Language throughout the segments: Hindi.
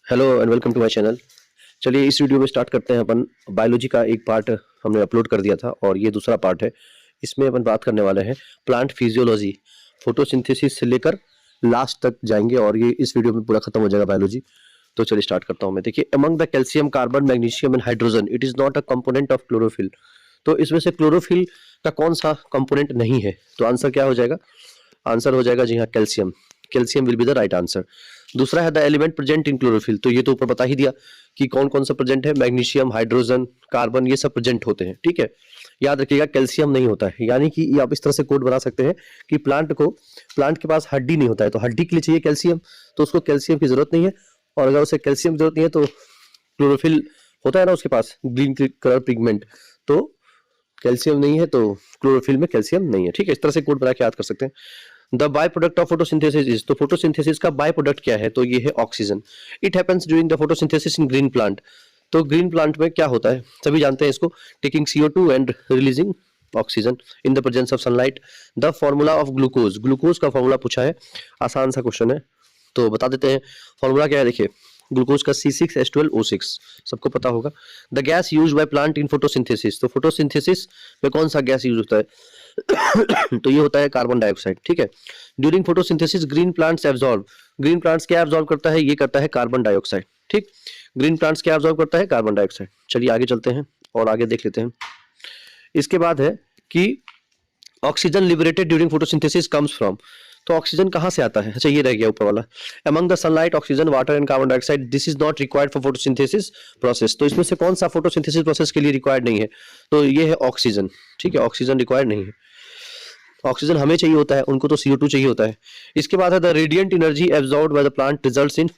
Hello and welcome to my channel. चलिए इस वीडियो में स्टार्ट करते हैं। अपन बायोलॉजी का एक पार्ट हमने अपलोड कर दिया था और ये दूसरा पार्ट है। इसमें अपन बात करने वाले हैं प्लांट फिजियोलॉजी, फोटोसिंथेसिस से लेकर लास्ट तक जाएंगे और ये इस वीडियो में पूरा खत्म हो जाएगा बायोलॉजी। तो चलिए स्टार्ट करता हूँ मैं। देखिए, among the calcium, carbon, magnesium and hydrogen it is not a component of chlorophyll. तो इसमें से क्लोरोफिल का कौन सा कंपोनेंट नहीं है? तो आंसर क्या हो जाएगा? आंसर हो जाएगा जी हाँ, calcium. Calcium will be the right answer. दूसरा है the element present in chlorophyll. तो ये तो ऊपर बता ही दिया कि कौन कौन सा प्रेजेंट है। मैग्नीशियम, हाइड्रोजन, कार्बन, ये सब प्रेजेंट होते हैं। ठीक है, याद रखिएगा कैल्शियम नहीं होता है। यानी कि ये आप इस तरह से कोड बना सकते हैं कि प्लांट के पास हड्डी नहीं होता है तो हड्डी के लिए चाहिए कैल्शियम, तो उसको कैल्शियम की जरूरत नहीं है। और अगर उसे कैल्शियम की जरूरत नहीं है तो क्लोरोफिल होता है ना उसके पास ग्रीन कलर पिगमेंट, तो कैल्शियम नहीं है तो क्लोरोफिल में कैल्शियम नहीं है। ठीक है, इस तरह से कोड बना के याद कर सकते हैं। The by product of photosynthesis is, तो फोटोसिंथेसिस का बाय प्रोडक्ट क्या है? तो ये है oxygen. It happens during the photosynthesis in green plant. तो ग्रीन प्लांट में क्या होता है सभी जानते हैं इसको, taking CO2 and releasing oxygen in the presence of sunlight. The formula of glucose, glucose का फॉर्मूला पूछा है, आसान सा क्वेश्चन है तो बता देते हैं। फॉर्मूला क्या है देखिए, ग्लूकोज का C6H12O6 सबको पता होगा। The gas use by plant in photosynthesis, तो फोटोसिंथेसिस में कौन सा गैस यूज होता है? तो ये होता है कार्बन डाइऑक्साइड। ठीक है, during photosynthesis green plants absorb, green plants क्या एब्जॉर्ब करता है? ये करता है कार्बन डाइऑक्साइड। ठीक, ग्रीन प्लांट्स क्या एब्जॉर्ब करता है? Carbon dioxide. चलिए आगे चलते हैं और आगे देख लेते हैं। इसके बाद है कि oxygen liberated during photosynthesis comes from. तो ऑक्सीजन कहां से आता है? अच्छा ये रह गया ऊपर वाला। Among the sunlight, oxygen, water and carbon dioxide this is not required for photosynthesis process. तो इसमें से कौन सा फोटोसिंथेसिस प्रोसेस के लिए रिक्वायर्ड नहीं है? तो ये है ऑक्सीजन। ठीक है, ऑक्सीजन रिक्वायर्ड नहीं है। ऑक्सीजन हमें चाहिए होता है, उनको तो CO2 चाहिए होता है। इसके बाद है the radiant energy absorbed bye the plant results in.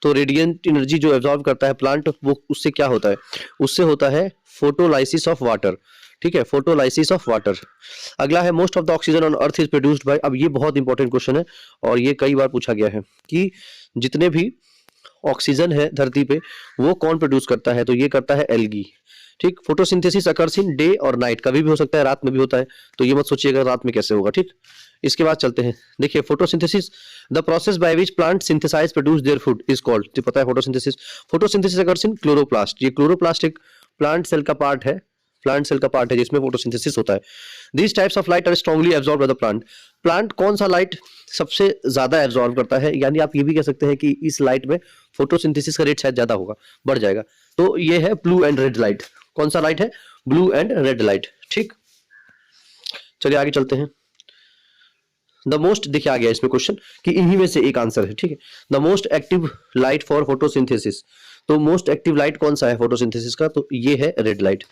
तो रेडिएंट एनर्जी जो एब्जॉर्ब करता है प्लांट, वो उससे क्या होता है? उससे होता है फोटोलाइसिस ऑफ वाटर। ठीक है, फोटोलाइसिस ऑफ वाटर। अगला है most of the oxygen on earth is produced by. अब ये बहुत इंपॉर्टेंट क्वेश्चन है और ये कई बार पूछा गया है कि जितने भी ऑक्सीजन है धरती पे वो कौन प्रोड्यूस करता है? तो ये करता है एल्गी। ठीक, फोटोसिंथेसिस अकर्स इन डे और नाइट, कभी भी हो सकता है, रात में भी होता है। तो ये मत सोचिएगा रात में कैसे होगा। ठीक, इसके बाद चलते हैं। देखिए photosynthesis, the process by which plant synthesise produce their food is called. तो पता है photosynthesis. Photosynthesis occurs in chloroplast. ये क्लोरोप्लास्ट एक प्लांट सेल का पार्ट है, प्लांट सेल का पार्ट है जिसमें फोटोसिंथेसिस होता है। These types of light are strongly absorb by the plant. Plant कौन सा लाइट सबसे ज्यादा एब्जॉर्ब करता है? यानी आप ये भी कह सकते हैं कि इस लाइट में फोटोसिंथेसिस का रेट शायद ज्यादा होगा, बढ़ जाएगा। तो ये है ब्लू एंड रेड लाइट। कौन सा लाइट है? Blue and red light. ठीक, चलिए आगे चलते हैं। द मोस्ट, देखिए आ गया इसमें क्वेश्चन कि इन्हीं में से एक आंसर है। ठीक है, the most active light for photosynthesis. तो मोस्ट एक्टिव लाइट कौन सा है फोटोसिंथेसिस का? तो ये है रेड लाइट।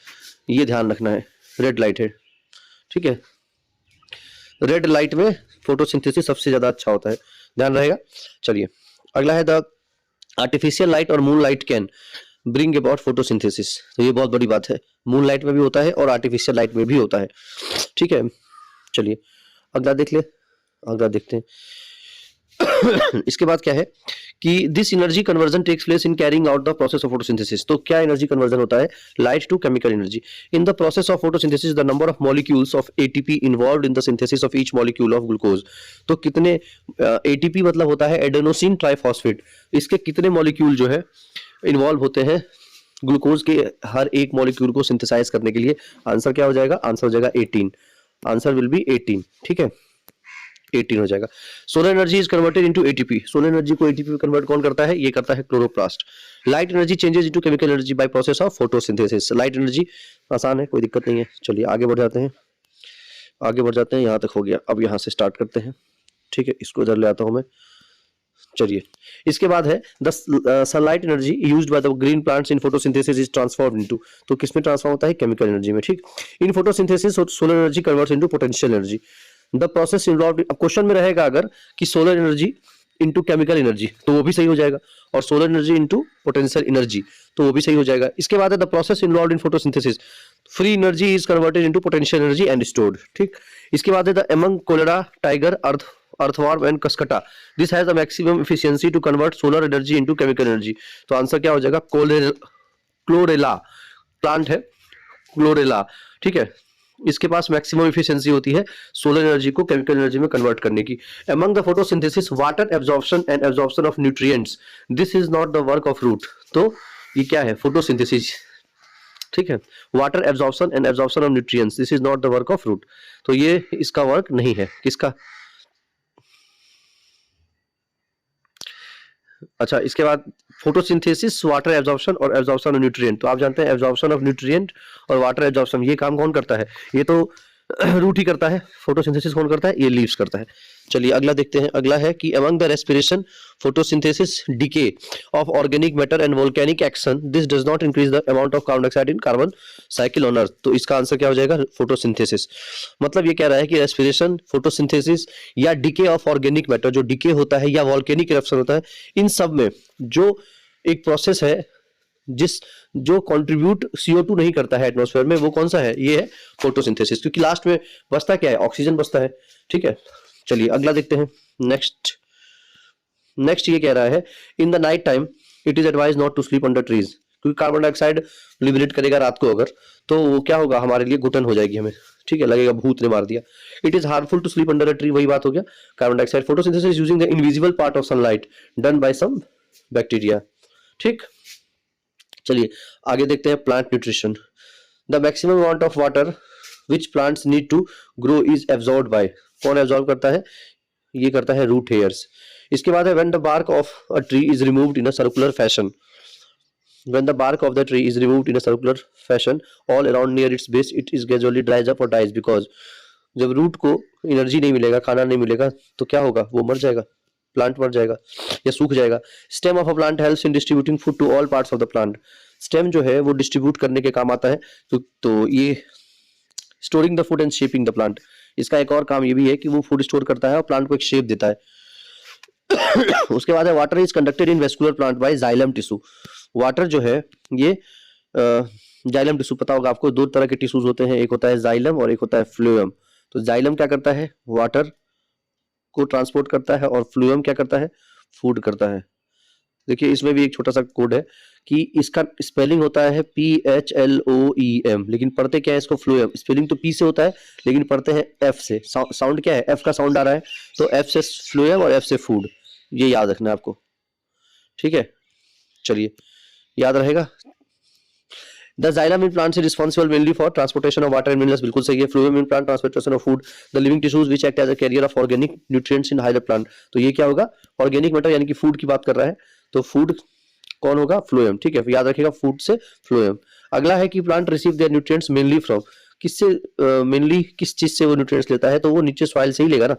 ये ध्यान रखना है, रेड लाइट है। ठीक है, रेड लाइट में फोटोसिंथेसिस सबसे ज्यादा अच्छा होता है, ध्यान रहेगा। चलिए अगला है द आर्टिफिशियल लाइट और moon light can bring about photosynthesis. तो ये बहुत बड़ी बात है, मून लाइट में भी होता है और आर्टिफिशियल लाइट में भी होता है। ठीक है, चलिए अगला देख ले, अगला देखते हैं। इसके बाद क्या है कि this energy conversion takes place in carrying out the process of photosynthesis. तो क्या एनर्जी कन्वर्जन होता है? Light to chemical energy. In the process of photosynthesis the number of molecules of ATP involved in the synthesis of each molecule of glucose. तो कितने ATP मतलब होता है एडेनोसिन ट्राइफॉस्फेट, इसके कितने मॉलिक्यूल जो है इन्वॉल्व होते हैं ग्लूकोज के हर एक मॉलिक्यूल को सिंथेसाइज करने के लिए? आंसर क्या हो जाएगा? आंसर हो जाएगा 18। Answer will be 18। ठीक है, 18 हो जाएगा। Solar energy is converted into ATP। Solar energy को ATP में कन्वर्ट कौन करता है? ये करता है chloroplast. Light energy changes into chemical energy by process of photosynthesis. Light energy आसान है, कोई दिक्कत नहीं है। चलिए आगे बढ़ जाते हैं, आगे बढ़ जाते हैं। यहाँ तक हो गया, अब यहाँ से स्टार्ट करते हैं। ठीक है, इसको इधर ले आता हूँ मैं। चलिए इसके बाद है the sunlight energy used by the green plants in photosynthesis is transformed into. तो किसमें ट्रांसफॉर्म होता है? केमिकल एनर्जी में। ठीक, in photosynthesis solar energy converts into potential energy. The process involve, अब क्वेश्चन में रहेगा अगर कि solar energy into chemical energy तो वो भी सही हो जाएगा, और solar energy into potential energy तो वो भी सही हो जाएगा। इसके बाद है the process involve in photosynthesis free energy is converted into potential energy and stored. ठीक, इसके बाद है the among cholera, tiger, earthworm and Cuscuta this has the maximum efficiency to convert solar energy into chemical energy. तो आंसर क्या हो जाएगा? क्लोरेला प्लांट है, क्लोरेला। ठीक है, इसके पास मैक्सिमम इफिशिएंसी होती है सोलर एनर्जी को केमिकल एनर्जी में कन्वर्ट करने की। Among the photosynthesis water absorption and absorption of nutrients, this is not the work of root. तो ये क्या है, फोटोसिंथेसिस, ठीक है, water absorption and absorption of nutrients, this is not the work of root. तो ये इसका वर्क नहीं है, किसका? अच्छा, इसके बाद फोटोसिंथेसिस, वाटर एब्जॉर्प्शन और एब्जॉर्प्शन ऑफ न्यूट्रिएंट। तो आप जानते हैं एब्जॉर्प्शन ऑफ न्यूट्रिएंट और वाटर एब्जॉर्प्शन ये काम कौन करता है? ये तो रूट ही करता है। फोटोसिंथेसिस कौन करता है? ये लीव्स करता है। चलिए अगला देखते हैं। अगला है कि among the respiration, photosynthesis, decay of organic matter and volcanic action, this does not increase the amount of carbon dioxide in carbon cycle on earth. तो इसका आंसर क्या हो जाएगा? फोटोसिंथेसिस। मतलब ये कह रहा है कि रेस्पिरेशन, फोटोसिंथेसिस या डिके ऑफ ऑर्गेनिक मैटर, जो डिके होता है या वोल्केनिक इरप्शन होता है, इन सब में जो एक प्रोसेस है जो कंट्रीब्यूट CO2 नहीं करता है एटमॉस्फेयर में, वो कौन सा है? ये है फोटोसिंथेसिस, क्योंकि लास्ट में बचता क्या है? ऑक्सीजन बचता है। ठीक है, चलिए अगला देखते हैं। नेक्स्ट ये कह रहा है in the night time it is advise not to sleep under trees, क्योंकि कार्बन डाइऑक्साइड लिबरेट करेगा रात को अगर, तो वो क्या होगा? हमारे लिए घुटन हो जाएगी हमें, ठीक है, लगेगा भूत ने मार दिया। It is harmful to sleep under a tree, वही बात हो गया, carbon dioxide. Photosynthesis using the invisible part of sunlight done by some bacteria. ठीक, चलिए आगे देखते हैं। Plant nutrition, the maximum amount of water which plants need to grow is absorbed by, कौन एब्जॉर्ब करता है? ये करता है रूट हेयर्स। इसके बाद है when the bark of a tree is removed in a circular fashion, when the bark of the tree is removed in a circular fashion all around near its base it is gradually dries up or dies, because जब रूट को एनर्जी नहीं मिलेगा, खाना नहीं मिलेगा, तो क्या होगा? वो मर जाएगा, प्लांट मर जाएगा या सूख जाएगा। Stem of a plant helps in distributing food to all parts of the plant, stem जो है वो डिस्ट्रीब्यूट करने के काम आता है। तो ये storing the food and shaping the plant, इसका एक और काम ये भी है कि वो फूड स्टोर करता है और प्लांट को एक शेप देता है। उसके बाद है water is conducted in vascular plant by xylem tissue. Water जो है ये जाइलम टिश्यू, पता होगा आपको, दो तरह के टिश्यूज होते हैं, एक होता है जाइलम और एक होता है फ्लूएम। तो जाइलम क्या करता है? वाटर को ट्रांसपोर्ट करता है, और फ्लूएम क्या करता है? फूड करता है। देखिए इसमें भी एक छोटा सा कोड है कि इसका स्पेलिंग होता है PHLOEM, लेकिन पढ़ते क्या है इसको? फ्लूएम। स्पेलिंग तो P से होता है लेकिन पढ़ते हैं F से। साउंड क्या है? F का साउंड आ रहा है, तो F से फ्लूएम और F से फूड, ये याद रखना है आपको, ठीक है। चलिए याद रहेगा। The xylem in plants is responsible mainly for transportation of water and minerals, बिल्कुल सही है। Phloem in plant transportation of food, the living tissues which act as a carrier of organic nutrients in higher plant. तो ये क्या होगा? ऑर्गेनिक मैटर यानी कि फूड की बात कर रहा है, तो फूड कौन होगा? फ्लोएम, ठीक है, याद रखिएगा, फूड से फ्लोएम। अगला है कि plant receive there nutrients mainly from, किससे मेनली किस चीज से वो न्यूट्रिएंट्स लेता है? तो वो नीचे सॉइल से ही लेगा ना।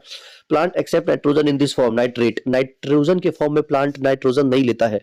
Plant accept nitrogen in this form, nitrate, nitrogen के फॉर्म में प्लांट नाइट्रोजन नहीं लेता है।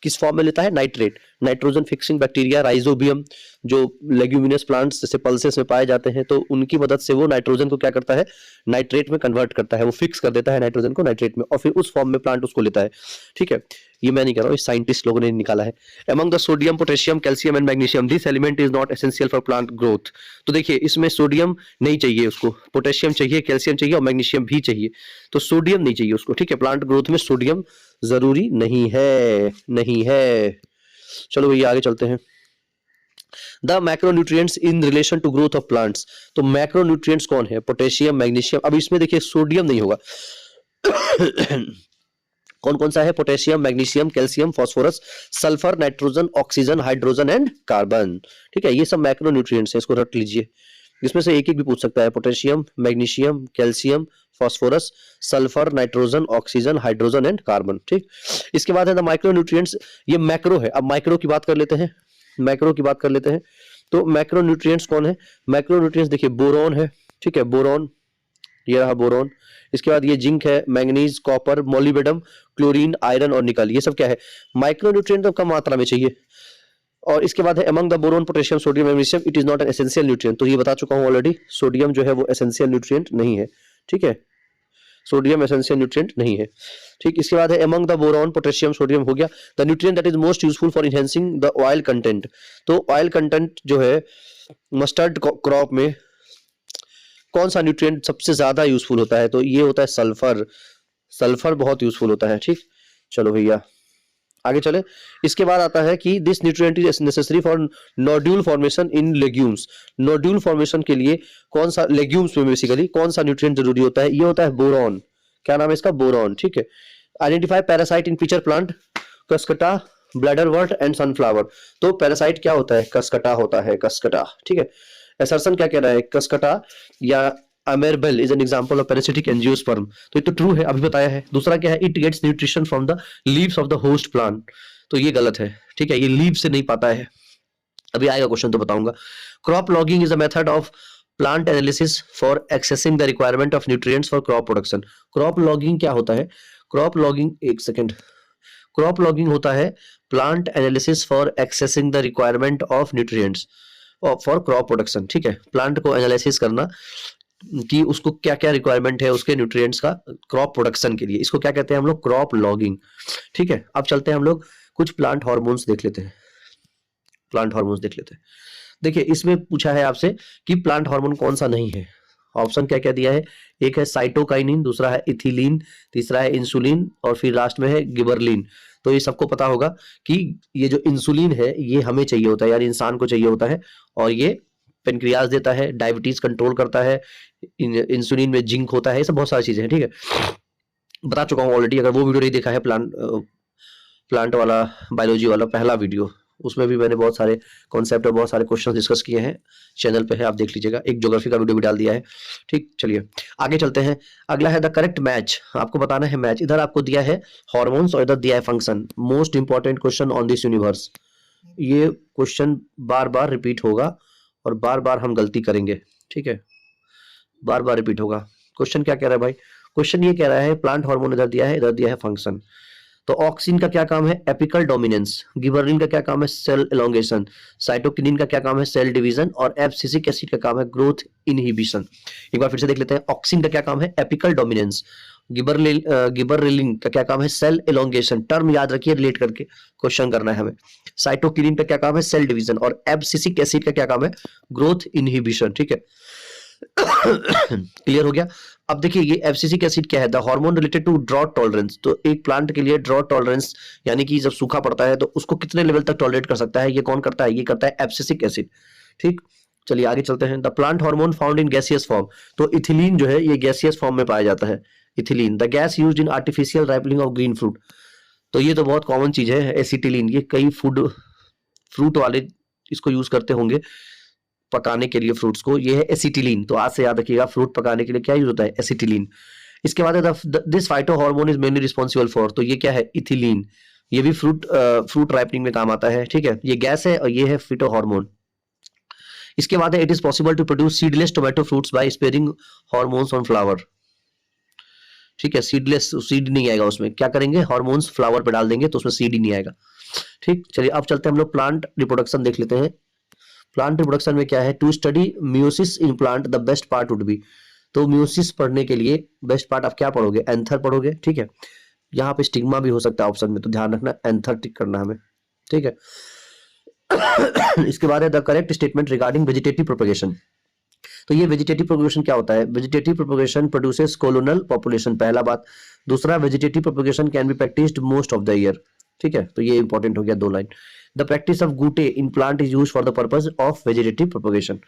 किस फॉर्म में लेता है? Nitrate. Nitrogen fixing bacteria rhizobium, जो लेग्यूमिनस प्लांट्स जैसे पल्सेस में पाए जाते हैं, तो उनकी मदद से वो नाइट्रोजन को क्या करता है? नाइट्रेट में कन्वर्ट करता है, वो फिक्स कर देता है नाइट्रोजन को नाइट्रेट में, और फिर उस फॉर्म में प्लांट उसको लेता है, ठीक है। ये मैं नहीं कर रहा हूँ, साइंटिस्ट लोगों ने निकाला है। Among the sodium, potassium, calcium and magnesium, this element is not essential for plant growth. तो देखिए इसमें सोडियम नहीं चाहिए उसको, पोटेशियम चाहिए, कैल्शियम चाहिए और मैग्नीशियम भी चाहिए, तो सोडियम नहीं चाहिए उसको, ठीक है। प्लांट ग्रोथ में सोडियम जरूरी नहीं है, नहीं है। चलो भैया आगे चलते हैं। The macronutrients in relation to growth of plants, तो मैक्रोन्यूट्रिएंट्स कौन है? Potassium, magnesium. अब इसमें देखिए सोडियम नहीं होगा। कौन कौन सा है? Potassium, magnesium, calcium, phosphorus, sulphur, nitrogen, oxygen, hydrogen and carbon, ठीक है। ये सब मैक्रोन्यूट्रिएंट्स हैं, इसको रट लीजिए। इसमें से एक एक भी पूछ सकता है, potassium, magnesium, calcium, phosphorus, sulphur, nitrogen, oxygen, hydrogen and carbon, ठीक। इसके बाद है द माइक्रोन्यूट्रिएंट्स, ये मैक्रो है। अब माइक्रो की बात कर लेते हैं, मैक्रो की बात कर लेते हैं। तो मैक्रोन्यूट्रिएंट्स कौन है? मैक्रोन्यूट्रिएंट्स देखिए बोरॉन है, ठीक है, बोरॉन, ये रहा बोरॉन। इसके बाद ये जिंक है, manganese, copper, molybdenum, chlorine, iron और निकल, ये सब क्या है? माइक्रोन्यूट्रिएंट तो कम मात्रा में चाहिए। और इसके बाद है among the boron, potassium, sodium, magnesium, it is not an essential nutrient, तो ये बता चुका हूं ऑलरेडी, सोडियम जो है वो एसेंशियल न्यूट्रिएंट नहीं है, ठीक है, सोडियम एसेंशियल न्यूट्रिएंट नहीं है, ठीक। इसके बाद है among the boron, potassium, sodium हो गया। The nutrient that is most useful for enhancing the oil content, तो ऑयल कंटेंट जो है मस्टर्ड क्रॉप में कौन सा न्यूट्रिएंट सबसे ज्यादा यूजफुल होता है? तो ये होता है सल्फर, सल्फर बहुत यूजफुल होता है, ठीक। चलो भैया आगे चले, इसके बाद आता है कि this nutrient is necessary for nodule formation in legumes. Nodule formation के लिए कौन सा, लेग्यूम्स में बेसिकली कौन सा न्यूट्रिएंट जरूरी होता है, ये होता है बोरॉन। क्या नाम है इसका, बोरॉन। ठीक है, identify parasite in pitcher plant, cuscuta, bladderwort and sunflower. तो पैरासाइट क्या होता है, कसकटा होता है, कसकटा। ठीक है, असर्शन क्या कह रहा है, कसकटा या अमेरबेल is an example of parasitic angiosperm. तो ये तो ट्रू है, अभी बताया है। दूसरा क्या है, it gets nutrition from the leaves of the host plant. तो ये गलत है, ठीक है, ये लीव से नहीं पाता है। अभी आएगा क्वेश्चन तो बताऊंगा। Crop logging is a method of plant analysis for accessing the requirement of nutrients for crop production. Crop logging क्या होता है, क्रॉप लॉगिंग, एक सेकेंड, क्रॉप लॉगिंग होता है plant analysis for accessing the requirement of nutrients for crop production. ठीक है, प्लांट को एनालिसिस करना कि उसको क्या क्या रिक्वायरमेंट है उसके न्यूट्रिएंट्स का क्रॉप प्रोडक्शन के लिए, इसको क्या कहते हैं हम लोग, क्रॉप लॉगिंग। ठीक है, अब चलते हैं हम लोग कुछ प्लांट हार्मोन्स देख लेते हैं, प्लांट हार्मोन्स देख लेते हैं। देखिए, इसमें पूछा है आपसे कि प्लांट हार्मोन कौन सा नहीं है। ऑप्शन क्या क्या दिया है, एक है साइटोकाइनिन, दूसरा है इथिलीन, तीसरा है इंसुलिन और फिर लास्ट में है गिबरलिन। तो ये सबको पता होगा कि ये जो इंसुलिन है ये हमें चाहिए होता है, यानी इंसान को चाहिए होता है, और ये पेनक्रियाज देता है, डायबिटीज कंट्रोल करता है, इंसुलिन में जिंक होता है, ये सब बहुत सारी चीजें हैं। ठीक है, बता चुका हूँ ऑलरेडी, अगर वो वीडियो नहीं देखा है प्लांट वाला, बायोलॉजी वाला पहला वीडियो, उसमें भी मैंने बहुत सारे कॉन्सेप्ट और बहुत सारे क्वेश्चन डिस्कस किए हैं, चैनल पे है, आप देख लीजिएगा। एक ज्योग्राफी का वीडियो भी डाल दिया है। ठीक, चलिए आगे चलते हैं। अगला है द करेक्ट मैच, आपको बताना है मैच। इधर आपको दिया है हार्मोन्स और इधर दिया है function. Most important question on this universe, ये क्वेश्चन बार बार रिपीट होगा और बार बार हम गलती करेंगे। ठीक है, बार बार रिपीट होगा। क्वेश्चन क्या कह रहा है भाई, क्वेश्चन ये कह रहा है प्लांट हार्मोन इधर दिया है, इधर दिया है फंक्शन। तो ऑक्सिन का क्या काम है, एपिकल डोमिनेंस। गिबरलिन का क्या काम है, सेल एलोंगेशन। साइटोकिनिन का क्या काम है, सेल डिवीजन। और एब्सिसिक एसिड का काम है ग्रोथ इनहिबिशन। एक बार फिर से देख लेते हैं। ऑक्सिन का क्या काम है, एपिकल डोमिनेंस। गिबरलिन का क्या काम है, सेल एलोंगेशन। टर्म याद रखिए, रिलेट करके क्वेश्चन करना है हमें। साइटोकिनिन का क्या काम है, सेल डिवीजन। और एब्सिसिक एसिड का क्या काम है, ग्रोथ इनहिबिशन। ठीक है, क्लियर हो गया। अब देखिए, ये एब्सिसिक एसिड क्या है, the hormone related to drought tolerance. तो एक प्लांट के लिए ड्रॉट टॉलरेंस, यानी कि जब सूखा पड़ता है तो उसको कितने लेवल तक टॉलरेट कर सकता है, ये कौन करता है, ये करता है एब्सिसिक एसिड। ठीक, चलिए आगे चलते हैं। The plant hormone found in gaseous form. तो इथिलीन जो है ये गैसियस फॉर्म में पाया जाता है, ethylene. The gas used in artificial ripening of green fruit. तो ये तो बहुत कॉमन चीज है, एसिटिलीन। ये कई फ्रूट वाले इसको यूज करते होंगे पकाने के लिए फ्रूट्स को। ये है एसिटिलीन। तो आज से याद रखिएगा, फ्रूट पकाने के लिए क्या यूज होता है, एसिटिलीन। इसके बाद this phyto hormone is mainly responsible for. तो ये क्या है, इथिलीन। ये भी फ्रूट राइपनिंग में काम आता है। ठीक है, ये गैस है और ये है फिटो हार्मोन। इसके बाद है it is possible to produce seedless tomato fruits by spraying hormones on flower. ठीक है, सीडलेस, सीड नहीं आएगा उसमें, क्या करेंगे, हार्मोन्स फ्लावर पे डाल देंगे तो उसमें सीड ही नहीं आएगा। ठीक, चलिए अब चलते हैं हम लोग प्लांट रिप्रोडक्शन देख लेते हैं। प्लांट रिप्रोडक्शन में क्या है, to study meiosis in plant the best part would be. तो म्यूसिस पढ़ने के लिए बेस्ट पार्ट आप क्या पढ़ोगे, एंथर पढ़ोगे। ठीक है, यहाँ पे स्टिग्मा भी हो सकता है ऑप्शन में, तो ध्यान रखना, एंथर टिक करना हमें। ठीक है, इसके बाद है the correct statement regarding vegetative propagation. तो ये वेजिटेटिव प्रोपगेशन क्या होता है, vegetative propagation produces colonel population, पहला बात। दूसरा, vegetative propagation can be practised most of the year. ठीक है, तो ये इंपॉर्टेंट हो गया, 2 line. The practice of gootee in plant is used for the purpose of vegetative propagation.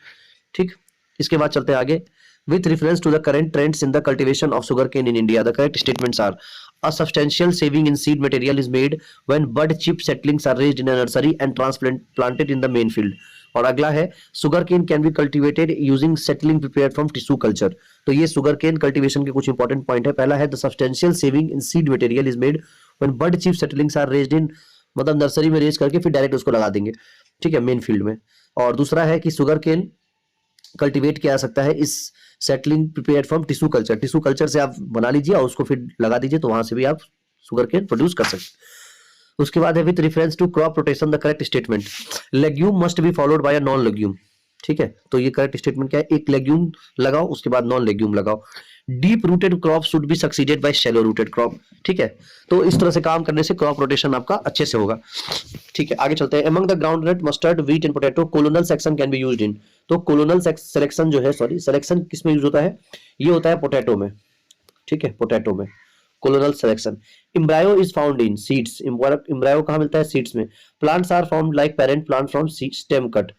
ठीक, इसके बाद चलते हैं आगे। With reference to the current trends in the cultivation of sugar cane in India, the correct statements are a substantial saving in seed material is made when bud chip seedlings are raised in a nursery and transplanted in the main field. और अगला है sugar cane can be cultivated using settling prepared from tissue culture. तो ये शुगर केन कल्टीवेशन के कुछ इंपॉर्टेंट पॉइंट है। पहला है the substantial saving in seed material is made when bud chip seedlings are raised in, मतलब नर्सरी में रेज करके फिर डायरेक्ट उसको लगा देंगे। ठीक है, मेन फील्ड में। और दूसरा है कि शुगर केन कल्टीवेट किया जा सकता है इस settling prepared from tissue culture. Tissue culture से आप बना लीजिए और उसको फिर लगा दीजिए, तो वहां से भी आप शुगर केन प्रोड्यूस कर सकते। उसके बाद है with reference to crop rotation the correct statement, legume must be followed by a non legume. ठीक है, तो ये करेक्ट स्टेटमेंट क्या है, एक लेग्यूम लगाओ उसके बाद नॉन लेग्यूम लगाओ। Deep rooted crop should be succeeded by shallow rooted crop. ठीक है, तो इस तरह से काम करने से क्रॉप रोटेशन आपका अच्छे से होगा। ठीक है, आगे चलते हैं। Among the groundnut, mustard, wheat and potato colonel section can be used इन। तो कोलोनल सिलेक्शन जो है, सॉरी सिलेक्शन किस में यूज होता है, ये होता है पोटैटो में। ठीक है, पोटैटो में। Clonal selection. Embryo is found in seeds, embryo कहाँ मिलता है? सीड्स में। Plants are formed like parent plant from stem cut,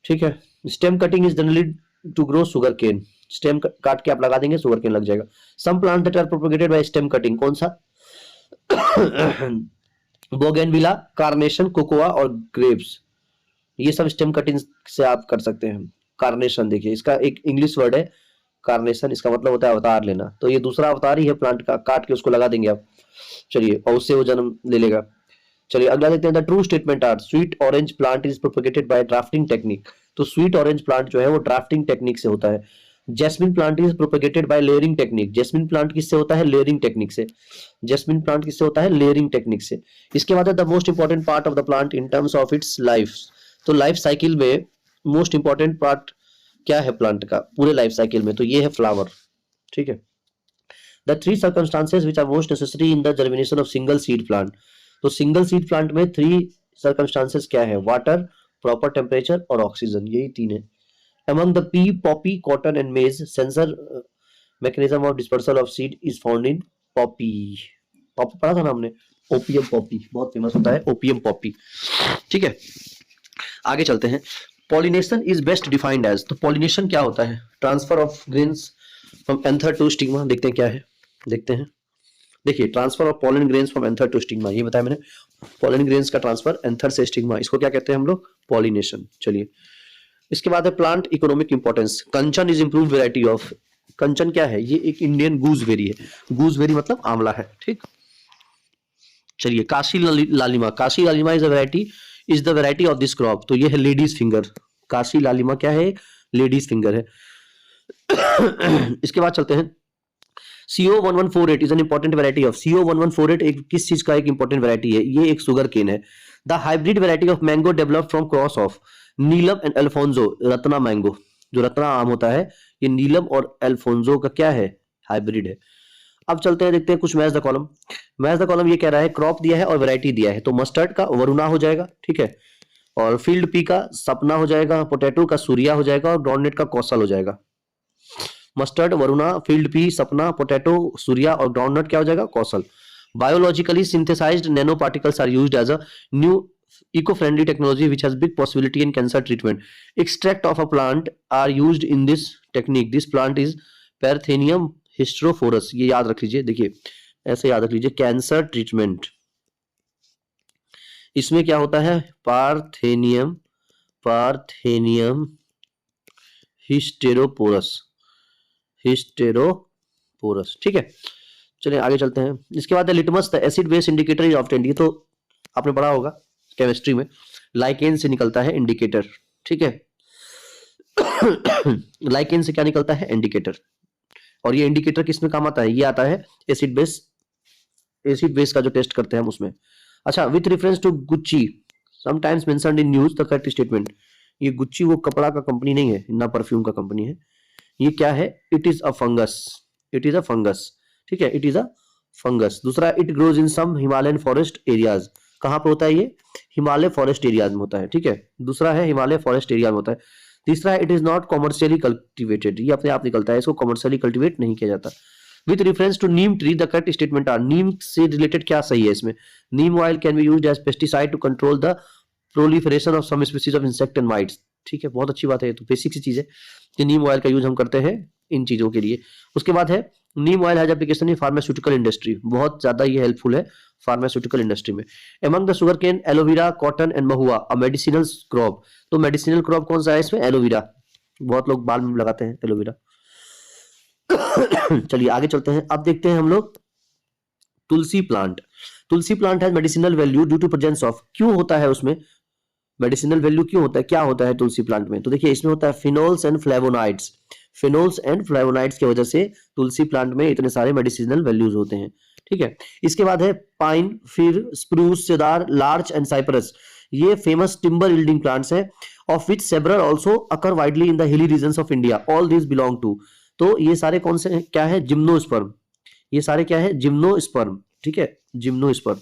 ठीक है। Stem cutting is generally to grow sugar cane, stem काट के आप लगा देंगे शुगर केन लग जाएगा। Some plant that are propagated by stem cutting, कौन सा? बोगेनविला, कार्नेशन, कोकोआ और ग्रेप्स, ये सब स्टेम कटिंग से आप कर सकते हैं। कार्नेशन देखिए, इसका एक इंग्लिश वर्ड है कार्नेशन, इसका मतलब होता है अवतार लेना, तो ये दूसरा अवतार ही है प्लांट का, काट के उसको लगा देंगे आप, चलिए, और उससे वो जन्म ले लेगा। चलिए अगला देखते हैं, the true statement are sweet orange plant is propagated by grafting technique, तो स्वीट ऑरेंज प्लांट जो है वो ड्राफ्टिंग टेक्निक से होता है। Jasmine plant is propagated by layering technique, jasmine plant किससे होता है? लेयरिंग टेक्निक से। जैस्मिन प्लांट किससे होता है? लेयरिंग टेक्निक से। इसके बाद है the most important part of the plant in terms of its life, तो लाइफ साइकिल में मोस्ट इंपॉर्टेंट पार्ट क्या है प्लांट का पूरे लाइफ साइकिल में? तो ये है फ्लावर, ठीक है। The three circumstances which are most necessary in the germination of single seed plant, तो सिंगल सीड प्लांट में थ्री सर्कमस्टांसेस क्या है? वाटर, प्रॉपर टेम्परेचर और ऑक्सीजन, यही तीन है। Among the pea, poppy, cotton and maize, sensor mechanism of dispersal of seed is found in poppy. Poppy पढ़ा था ना हमने, ओपियम पॉपी, बहुत फेमस होता है ओपियम पॉपी, ठीक है। आगे चलते हैं, pollination is best defined as, तो पॉलिनेशन क्या होता है? Transfer of grains from anther to stigma, देखते हैं क्या है, देखते हैं। देखिए, transfer of pollen grains from anther to stigma, ये बताया मैंने, पॉलन ग्रेन्स का ट्रांसफर एंथर से स्टिग्मा, इसको क्या कहते हैं हम लोग? पॉलिनेशन। चलिए इसके बाद है plant economic importance, Kanchan is improved variety of, Kanchan क्या है? ये एक इंडियन गूजबेरी है, गूजबेरी मतलब आंवला है, ठीक। चलिए काशी लालिमा, काशी लालिमा is the variety of this crop, तो ये है लेडीज फिंगर, काशी लालिमा क्या है? लेडीज फिंगर है। इसके बाद चलते हैं, CO1148 is an important variety of, CO1148 एक किस चीज का एक इंपॉर्टेंट वैरायटी है? ये एक शुगर केन है। The hybrid variety of mango developed from cross of Neelam and Alfonso, Ratna mango, जो रत्ना आम होता है, ये नीलम और अल्फोंसो का क्या है? हाइब्रिड है। अब चलते हैं, देखते हैं कुछ match the column. Match the column ये कह रहा है क्रॉप दिया है और वैरायटी दिया है, तो मस्टर्ड का वरुणा हो जाएगा, ठीक है, और फील्ड पी का सपना हो जाएगा, पोटैटो का सूर्या हो जाएगा और ग्राउंडनट का कौशल हो जाएगा। Mustard, Varuna, field pea, Sapna, potato, Surya और ग्राउंडनट क्या हो जाएगा? Kaushal. Biologically synthesised nano particles are used as a new eco-friendly technology which has big possibility in cancer treatment. Extract of a plant are used in this technique. This plant is Parthenium hysterophorus. ये याद रख लीजिए, देखिए ऐसे याद रख लीजिए, कैंसर ट्रीटमेंट इसमें क्या होता है? पार्थेनियम हिस्टेरोपोरस, ठीक है। चलिए आगे चलते हैं। इसके बाद litmus the acid base indicator is obtained, ये तो आपने पढ़ा होगा केमिस्ट्री में, लाइकेन से निकलता है इंडिकेटर, ठीक है। लाइकेन से क्या निकलता है? इंडिकेटर। और ये इंडिकेटर किस में काम आता है? ये आता है एसिड बेस का जो टेस्ट करते हैं हम उसमें। अच्छा, with reference to Gucchi sometimes mentioned in news the correct statement, ये गुच्ची वो कपड़ा का कंपनी नहीं है, ना परफ्यूम का कंपनी है, ये क्या है? इट इज अ फंगस, ठीक है, इट इज अ फंगस। दूसरा, it grows in some Himalayan forest areas, कहां पे होता है ये? हिमालय फॉरेस्ट एरियाज में होता है, ठीक है। दूसरा है हिमालय फॉरेस्ट एरिया में होता है। तीसरा है it is not commercially cultivated, ये अपने आप निकलता है, इसको कॉमर्शियली कल्टिवेट नहीं किया जाता। With reference to neem tree the correct statement are, neem से रिलेटेड क्या सही है इसमें? Neem oil can be used as pesticide to control the proliferation of some species of insect and mites, ठीक है, बहुत अच्छी बात है, तो बेसिक सी चीज है कि नीम ऑयल का यूज हम करते हैं इन चीजों के लिए। उसके बाद है neem oil has application in pharmaceutical industry, बहुत ज्यादा ये हेल्पफुल है फार्मास्यूटिकल इंडस्ट्री में। Among the sugarcane, aloe vera, cotton and mahua a medicinal crop, तो मेडिसिनल क्रॉप कौन सा है इसमें? एलोवेरा, बहुत लोग बाल में लगाते हैं एलोवेरा। चलिए आगे चलते हैं, अब देखते हैं हम लोग tulsi plant. Tulsi plant has medicinal value due to presence of, क्यों होता है उसमें मेडिसिनल वैल्यू, क्यों होता है, क्या होता है तुलसी प्लांट में? तो देखिए इसमें होता है फिनोल्स एंड फ्लेवोनाइड्स, की वजह से तुलसी प्लांट में इतने सारे मेडिसिनल वैल्यूज होते हैं, ठीक है। इसके बाद है पाइन, फिर spruce, cedar, larch and cypress, ये फेमस टिम्बर यील्डिंग प्लांट्स है, of which several also occur widely in the hilly regions of India, all this belong to, तो ये सारे कौन से क्या है? जिम्नोस्पर्म, ये सारे क्या है? जिम्नोस्पर्म, ठीक है, gymnosperm.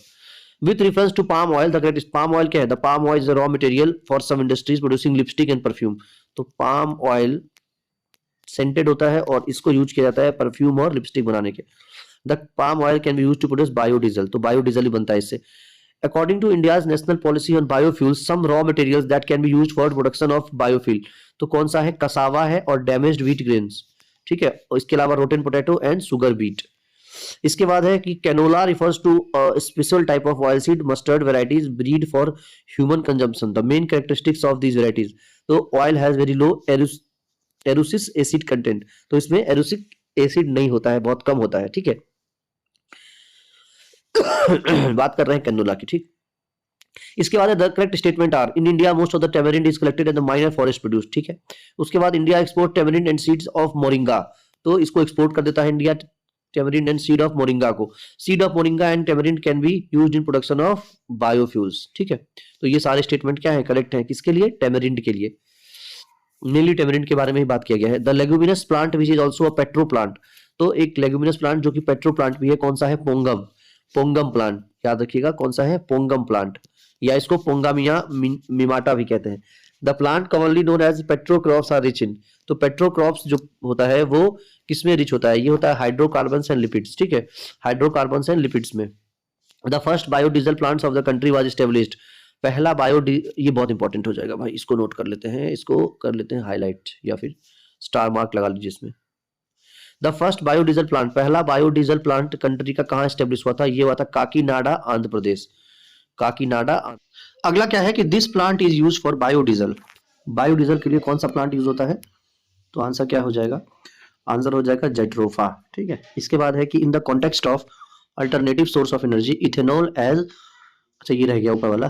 With reference to palm oil, the greatest palm oil क्या है? The palm oil is the raw material for some industries producing lipstick and perfume. तो palm oil सेंटेड होता है और इसको यूज किया जाता है परफ्यूम और लिपस्टिक बनाने के। The palm oil can be used to produce biodiesel, तो बायोडीजल ही बनता है इससे। According to India's national policy on biofuels, some raw materials that can be used for production of biofuel, तो कौन सा है? कसावा है और डैमेज्ड व्हीट ग्रेन्स, ठीक है, और इसके अलावा rotten potato and sugar beet. इसके बाद है कि canola refers to special type of oil seed mustard varieties breed for human consumption, the main characteristics of these varieties, तो oil has very low erucic acid content, तो इसमें एरुसिक एसिड नहीं होता है, बहुत कम होता है, ठीक है। बात कर रहे हैं कैनोला की, ठीक। इसके बाद the correct statement are in India most of the tamarind is collected in the minor forest produce, ठीक है। उसके बाद India export tamarind and seeds of moringa, तो इसको एक्सपोर्ट कर देता है India tamarind and seed of moringa को। Seed of moringa and tamarind can be used in production of biofuels, ठीक है। तो ये सारे स्टेटमेंट क्या है? करेक्ट है। किसके लिए? टेमरिंड के लिए, मेनली टेमरिंड के बारे में ही बात किया गया है। The leguminous plant which is also a petro plant, तो एक लेगुमिनस प्लांट जो कि पेट्रो प्लांट भी है, कौन सा है? पोंगम, पोंगम प्लांट, याद रखिएगा कौन सा है? पोंगम प्लांट, या इसको पोंगामिया मिमाटा भी कहते हैं। The plant commonly known as petrocrops are rich in, तो पेट्रोक्रॉप्स जो होता है वो किसमें रिच होता है? ये होता है हाइड्रोकार्बन्स एंड लिपिड्स, ठीक है, हाइड्रोकार्बन्स एंड लिपिड्स में। The first biodiesel plants of the country was established, पहला ये बहुत इंपॉर्टेंट हो जाएगा भाई, इसको नोट कर लेते हैं, इसको कर लेते हैं हाईलाइट या फिर स्टार मार्क लगा लीजिए इसमें। द फर्स्ट बायोडीजल प्लांट, पहला बायोडीजल प्लांट कंट्री का कहाँ एस्टेब्लिश हुआ था? ये हुआ था काकीनाडा, आंध्र प्रदेश, काकीनाडा। अगला क्या है कि this plant is use for biodiesel, biodiesel के लिए कौन सा प्लांट यूज होता है? तो आंसर क्या हो जाएगा? आंसर हो जाएगा जेट्रोफा, ठीक है। इसके बाद है कि in the context of alternative source of energy ethanol as, अच्छा ये रह गया ऊपर वाला,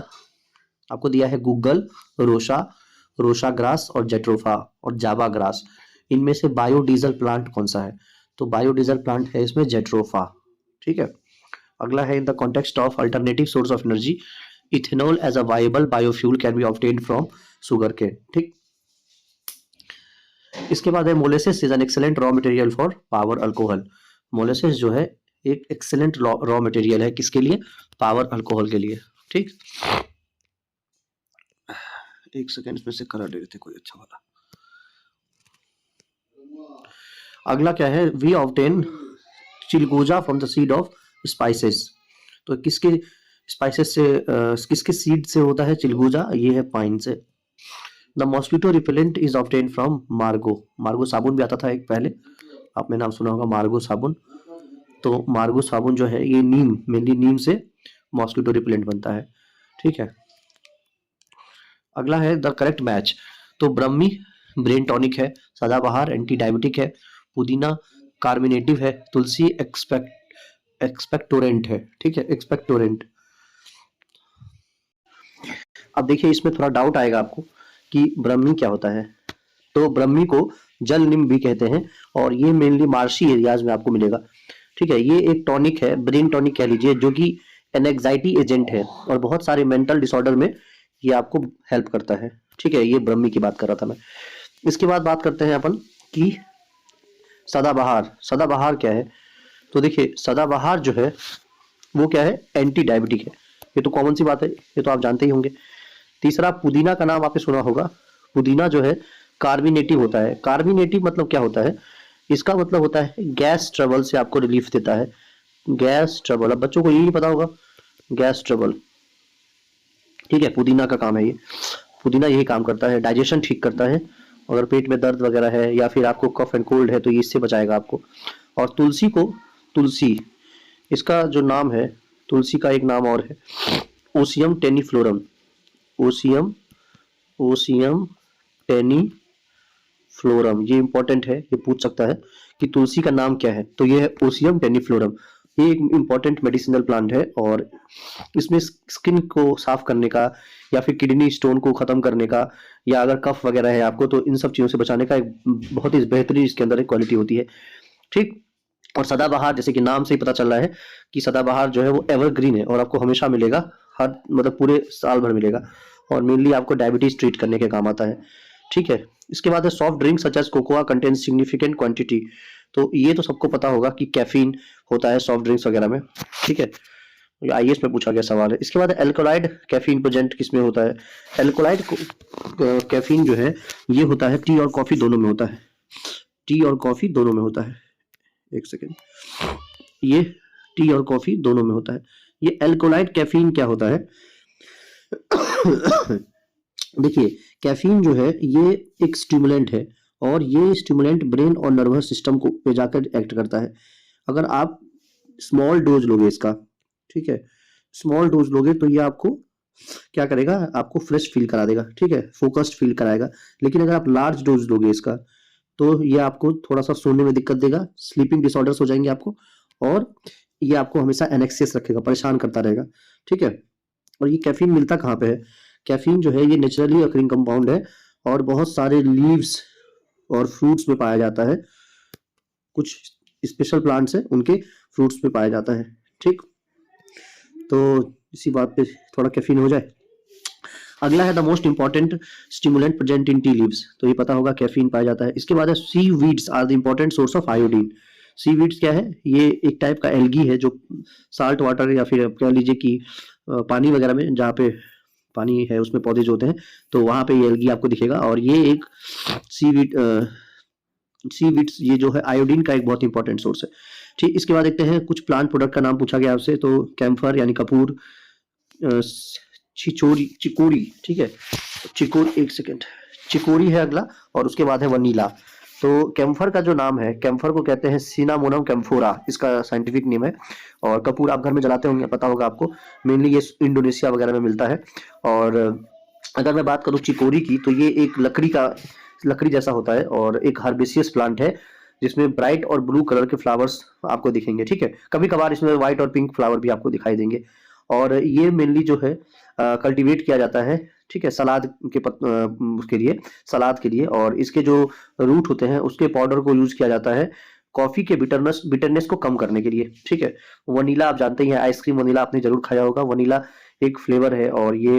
आपको दिया है गूगल, रोशा ग्रास और जेट्रोफा और जावा ग्रास, इनमें से बायोडीजल प्लांट कौन सा है? तो बायोडीजल प्लांट है इसमें जेट्रोफा, ठीक है। अगला है in the context of alternative source of energy ethanol as a viable biofuel can be obtained from sugar cane, ठीक। इसके बाद है molasses is an excellent raw material for power alcohol, molasses जो है एक एक्सेलेंट रॉ मटेरियल है, किसके लिए? पावर अल्कोहल के लिए, ठीक। एक सेकेंड इसमें से कलर ले लेते कोई अच्छा वाला। अगला क्या है? वी ऑब्टेन चिलगोजा from the seed of spices, तो किसके स्पाइसेस से किसके सीड से होता है चिलगोजा? ये है पाइन से। The mosquito repellent is obtain from मार्गो, मार्गो साबुन भी आता था एक पहले, आपने नाम सुना होगा मार्गो साबुन, तो मार्गो साबुन जो है ये नीम, मेनली नीम से मॉस्किटो रिपेलेंट बनता है, ठीक है। अगला है द करेक्ट मैच, तो ब्रह्मी ब्रेन टॉनिक है, सदाबहार एंटी डायबिटिक है, पुदीना कार्मिनेटिव है, तुलसी एक्सपेक्टोरेंट है, ठीक है, एक्सपेक्टोरेंट। अब देखिए इसमें थोड़ा डाउट आएगा आपको कि ब्रह्मी क्या होता है, तो ब्रह्मी को जल नीम भी कहते हैं और ये मेनली मार्शी एरियाज में आपको मिलेगा, ठीक है। ये एक टॉनिक है, ब्रेन टॉनिक कह लीजिए, जो कि एनेक्साइटी एजेंट है और बहुत सारे मेंटल डिसऑर्डर में ये आपको हेल्प करता है, ठीक है। ये ब्रह्मी की बात कर रहा था मैं। इसके बाद बात करते हैं अपन कि सदाबहार, सदाबहार क्या है? तो देखिए सदाबहार जो है वो क्या है? एंटी डायबिटिक है, ये तो कॉमन सी बात है, ये तो आप जानते ही होंगे। तीसरा पुदीना का नाम आपने सुना होगा, पुदीना जो है कार्बिनेटिव होता है, कार्बिनेटिव मतलब क्या होता है? इसका मतलब होता है गैस ट्रबल से आपको रिलीफ देता है, गैस ट्रबल, अब बच्चों को ये नहीं पता होगा गैस ट्रबल, ठीक है, पुदीना का काम है ये, पुदीना यही काम करता है, डाइजेशन ठीक करता है, अगर पेट में दर्द वगैरह है या फिर आपको कफ एंड कोल्ड है तो ये इससे बचाएगा आपको। और तुलसी को, तुलसी इसका जो नाम है, तुलसी का एक नाम और है ओसियम टेनिफ्लोरम, ओसियम टेनिफ्लोरम, ये इंपॉर्टेंट है, ये पूछ सकता है कि तुलसी का नाम क्या है, तो ये है ओसियम टेनिफ्लोरम। ये एक इंपॉर्टेंट मेडिसिनल प्लांट है और इसमें स्किन को साफ करने का या फिर किडनी स्टोन को खत्म करने का या अगर कफ वगैरह है आपको तो इन सब चीजों से बचाने का एक बहुत ही बेहतरीन इसके अंदर एक क्वालिटी होती है, ठीक। और सदाबहार जैसे कि नाम से ही पता चल रहा है कि सदाबहार जो है वो एवरग्रीन है और आपको हमेशा मिलेगा, हर मतलब पूरे साल भर मिलेगा और मेनली आपको डायबिटीज ट्रीट करने के काम आता है, ठीक है। इसके बाद है soft drink such as cocoa contains significant quantity, तो ये तो सबको पता होगा कि कैफीन होता है सॉफ्ट ड्रिंक्स वगैरह में, ठीक है, आईएएस में पूछा गया सवाल है। इसके बाद एल्कोलाइड कैफीन प्रेजेंट किसमें होता है? एल्कोलाइड कैफीन जो है ये होता है टी और कॉफी दोनों में होता है, टी और कॉफी दोनों में होता है। एक सेकेंड, ये टी और कॉफी दोनों में होता है। ये एल्कोलाइट कैफीन क्या होता है? देखिए, कैफीन जो है ये एक स्टिमुलेंट है और ये स्टिमुलेंट ब्रेन और नर्वस सिस्टम को पे जाकर एक्ट करता है। अगर आप स्मॉल डोज लोगे इसका, ठीक है, स्मॉल डोज लोगे तो ये आपको क्या करेगा, आपको फ्रेश फील करा देगा, ठीक है, फोकस्ड फील कराएगा। लेकिन अगर आप लार्ज डोज लोगे इसका तो ये आपको थोड़ा सा सोने में दिक्कत देगा, स्लीपिंग डिसऑर्डर्स हो जाएंगे आपको, और ये आपको हमेशा एनेक्सियस रखेगा, परेशान करता रहेगा, ठीक है। और ये कैफीन मिलता कहाँ पे है? कैफीन जो है ये नेचुरली अकरिंग कंपाउंड है और बहुत सारे लीव्स और फ्रूट्स में पाया जाता है। कुछ स्पेशल प्लांट्स है उनके फ्रूट्स में पाया जाता है, ठीक। तो इसी बात पे थोड़ा कैफीन हो जाए। अगला है the most important stimulant present in tea leaves, तो ये पता होगा कैफीन पाया जाता है। इसके बाद है seaweeds are the important source of iodine. Seaweeds क्या है? ये एक टाइप का एल्गी है जो साल्ट वाटर या फिर कह लीजिए कि पानी वगैरह में, जहाँ पे पानी है उसमें पौधे जो होते हैं, तो वहां पे ये एल्गी आपको दिखेगा। और ये एक सी वीड्स ये जो है आयोडीन का एक बहुत इंपॉर्टेंट सोर्स है, ठीक। इसके बाद देखते हैं कुछ प्लांट प्रोडक्ट का नाम पूछा गया आपसे, तो कैम्फर यानी कपूर, चिकोरी, ठीक है, एक सेकेंड, चिकोरी है अगला, और उसके बाद है वनीला। तो कैम्फर का जो नाम है, कैम्फर को कहते हैं सिनामोनम कैम्फोरा, इसका साइंटिफिक नेम है। और कपूर आप घर में जलाते होंगे, पता होगा आपको, मेनली ये इंडोनेशिया वगैरह में मिलता है। और अगर मैं बात करूँ चिकोरी की, तो ये एक लकड़ी जैसा होता है और एक हर्बेसियस प्लांट है जिसमें ब्राइट और ब्लू कलर के फ्लावर्स आपको दिखेंगे, ठीक है। कभी कभार इसमें व्हाइट और पिंक फ्लावर भी आपको दिखाई देंगे। और ये मेनली जो है कल्टीवेट किया जाता है, ठीक है, सलाद के लिए। और इसके जो रूट होते हैं उसके पाउडर को यूज किया जाता है कॉफी के बिटरनेस को कम करने के लिए, ठीक है। वनीला आप जानते ही हैं, आइसक्रीम वनीला आपने जरूर खाया होगा। वनीला एक फ्लेवर है और ये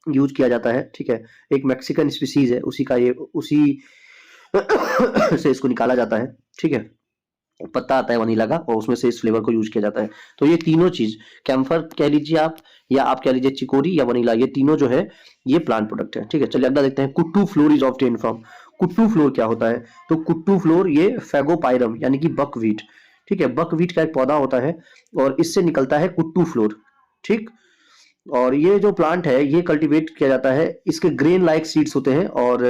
यूज किया जाता है, ठीक है। एक मैक्सिकन स्पीसीज है, उसी से इसको निकाला जाता है, ठीक है। पत्ता आता है वनीला का और उसमें से इस फ्लेवर को यूज किया जाता है। तो ये तीनों चीज, कैम्फर कह लीजिए आप, या आप कह लीजिए चिकोरी या वनीला, ये तीनों जो है ये प्लांट प्रोडक्ट है, ठीक है। चलिए अगला देखते हैं, kuttu flour is obtained from. Kuttu flour क्या होता है? तो कुट्टू फ्लोर ये फैगोपाइरम यानी कि बकवीट, ठीक है, बकवीट का एक पौधा होता है और इससे निकलता है कुट्टू फ्लोर, ठीक। और ये जो प्लांट है ये कल्टीवेट किया जाता है, इसके ग्रेन लाइक सीड्स होते हैं और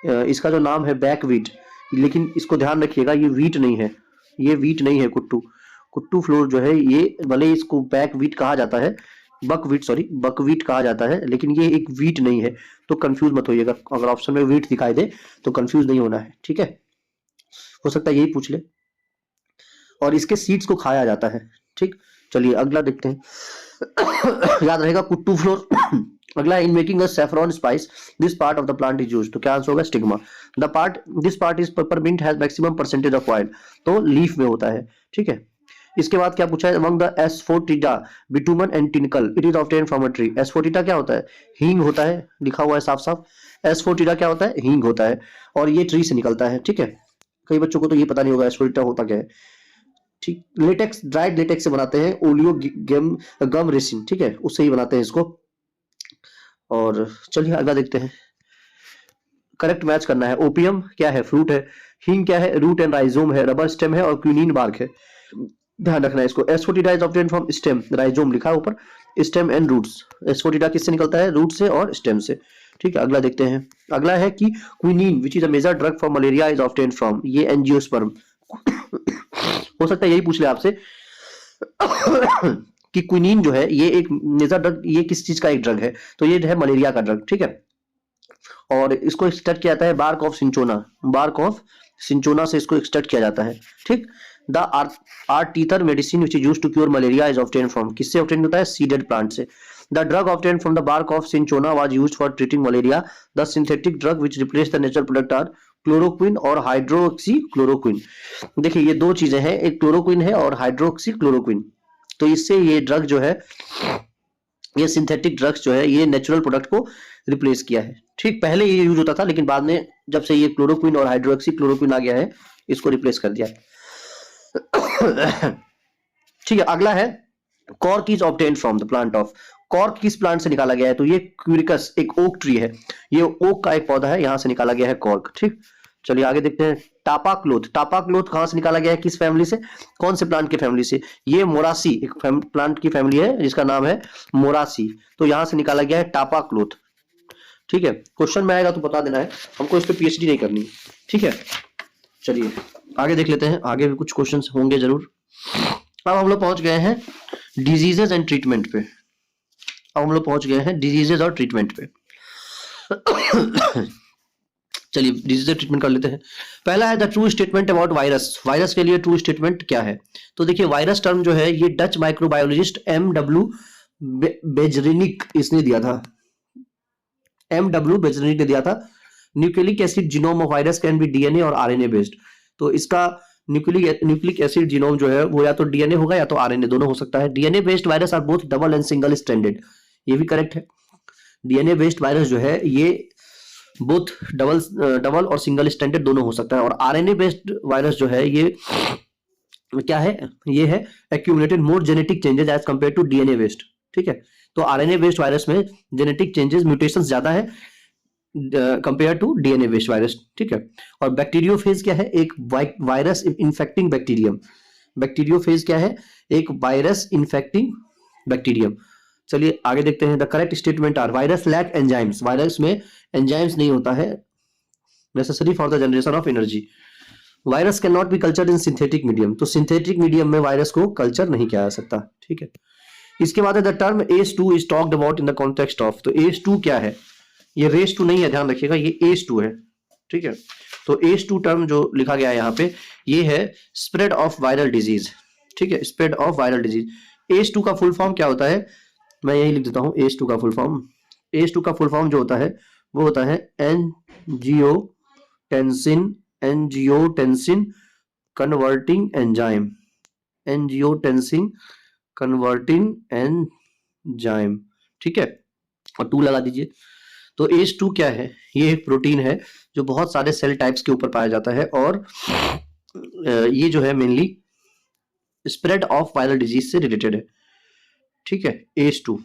इसका जो नाम है बैकवीट, लेकिन इसको ध्यान रखिएगा ये वीट नहीं है, ये वीट नहीं है। कुट्टू फ्लोर जो है ये भले इसको बैकवीट कहा जाता है, बकवीट कहा जाता है, लेकिन ये एक वीट नहीं है। तो कंफ्यूज मत होइएगा, अगर ऑप्शन में वीट दिखाई दे तो कंफ्यूज नहीं होना है, ठीक है। हो सकता है यही पूछ ले। और इसके सीड्स को खाया जाता है, ठीक। चलिए अगला देखते हैं। याद रहेगा कुट्टू फ्लोर। अगला, in making a saffron spice this part of the plant is used, तो क्या आंसर होगा? Stigma. This part is peppermint has maximum percentage of oil, तो लीफ में होता है, ठीक है। इसके बाद क्या पूछा है? Among the asafoetida bitumen and tincal it is obtained from a tree. Asafoetida क्या होता है? हींग होता है, लिखा हुआ है साफ साफ। एस्फोटिडा क्या होता है? हींग होता है और ये ट्री से निकलता है, ठीक है। कई बच्चों को तो ये पता नहीं होगा एस्फोटिडा होता क्या है, ठीक। लेटेक्स, ड्राइड लेटेक्स से बनाते हैं, ओलियो गम रेसिन, ठीक है, उससे ही बनाते हैं इसको। और चलिए अगला देखते हैं, करेक्ट मैच करना है। ओपियम क्या है? फ्रूट है। हींग क्या है? रूट एंड राइजोम है। रबर स्टेम है और क्विनीन बार्क है, ध्यान रखना है इसको। Asafoetida is obtained from stem, rhizome लिखा है ऊपर, स्टेम एंड रूट्स। एस्फोटिडा किससे निकलता है? रूट से और स्टेम से, ठीक है। अगला देखते हैं, अगला है कि quinine which is a major drug for malaria is obtained from, ये एंजियोस्पर्म। हो सकता है यही पूछ ले आपसे कि क्विनीन जो है ये एक मेजर ड्रग, ये किस चीज का एक ड्रग है? तो ये है मलेरिया का ड्रग, ठीक है। और इसको एक्सट्रैक्ट किया जाता है बार्क ऑफ सिंचोना से इसको एक्सट्रैक्ट किया जाता है, ठीक। The arteether medicine which is used to cure malaria is obtained from, किससे ऑब्टेन्ड होता है? सीडेड प्लांट से। The drug obtained from the bark of cinchona was used for treating malaria. The synthetic drug which replace the natural product are chloroquine और हाइड्रोक्सीक्लोरोक्विन। देखिए ये दो चीजें हैं, एक क्लोरोक्विन है और हाइड्रोक्सीक्लोरोक्विन। तो इससे ये ड्रग जो है, ये सिंथेटिक ड्रग्स जो है ये नेचुरल प्रोडक्ट को रिप्लेस किया है, ठीक। पहले ये यूज होता था लेकिन बाद में जब से ये क्लोरोक्विन और हाइड्रोक्सीक्लोरोक्विन आ गया है इसको रिप्लेस कर दिया। ठीक है, अगला है cork is obtained from the plant of. Cork किस प्लांट से निकाला गया है? तो ये क्यूरिकस, एक ओक ट्री है, ये ओक का एक पौधा है, यहां से निकाला गया है कॉर्क, ठीक। चलिए आगे देखते हैं, टापा क्लोथ, टापा क्लोथ कहां से निकाला गया है, किस फैमिली से, कौन से प्लांट की फैमिली से, ये मोरासी एक प्लांट की फैमिली है जिसका नाम है मोरासी, तो यहां से निकाला गया है टापा क्लोथ। ठीक है, क्वेश्चन में आएगा तो बता देना है, हमको इस पे पीएचडी नहीं करनी। ठीक है, चलिए आगे देख लेते हैं, आगे भी कुछ क्वेश्चंस होंगे जरूर। अब हम लोग पहुंच गए हैं डिजीजेज एंड ट्रीटमेंट पे, अब हम लोग पहुंच गए हैं डिजीजेज और ट्रीटमेंट पे। चलिए डिजीज ट्रीटमेंट कर लेते हैं। पहला है the true statement about virus, virus के लिए ट्रू स्टेटमेंट क्या है। तो देखिए वायरस टर्म जो है ये डच माइक्रोबायोलॉजिस्ट M.W. बेजरिनिक इसने दिया था, M.W. बेजरिनिक ने दिया था। Nucleic acid genome of virus can be DNA और आरएनए बेस्ड, तो इसका न्यूक्लिक एसिड जीनोम जो है वो या तो डीएनए होगा या तो आरएनए, दोनों हो सकता है। DNA based virus are both double and single stranded, ये भी करेक्ट है। डीएनए बेस्ड वायरस जो है ये बोथ डबल और सिंगल स्ट्रैंडेड दोनों हो सकता है। और आरएनए बेस्ड वायरस जो है ये क्या है, ये है accumulated more genetic changes as compare to DNA based. ठीक है, तो आरएनए बेस्ड वायरस में जेनेटिक चेंजेस म्यूटेशंस ज्यादा है compare to DNA based virus. ठीक है, और बैक्टीरियोफेज क्या है, एक वायरस इन्फेक्टिंग बैक्टीरियम। बैक्टीरियोफेज क्या है, एक वायरस इन्फेक्टिंग बैक्टीरियम। चलिए आगे देखते हैं। The correct statement are virus lack enzymes, virus में एंजाइम्स नहीं होता है necessary for the generation of energy. Virus can not be cultured in synthetic medium, तो सिंथेटिक मीडियम में वायरस को कल्चर नहीं किया जा सकता। ठीक है, इसके बाद है the term ACE2 is talked about in the context of, तो ACE2 क्या है, ये रेस 2 नहीं है, ध्यान रखिएगा, ये ACE2 है। ठीक है, तो ACE2 टर्म जो लिखा गया है यहाँ पे ये है स्प्रेड ऑफ वायरल डिजीज। ठीक है, spread of viral disease. ACE2 का फुल फॉर्म क्या होता है, मैं यही लिख देता हूँ ACE2 का फुल फॉर्म। ACE2 का फुल फॉर्म जो होता है वो होता है angiotensin converting enzyme, angiotensin converting enzyme. ठीक है, और 2 लगा दीजिए। तो ACE2 क्या है, ये एक प्रोटीन है जो बहुत सारे सेल टाइप्स के ऊपर पाया जाता है और ये जो है mainly spread of viral disease से रिलेटेड है। ठीक है, ACE2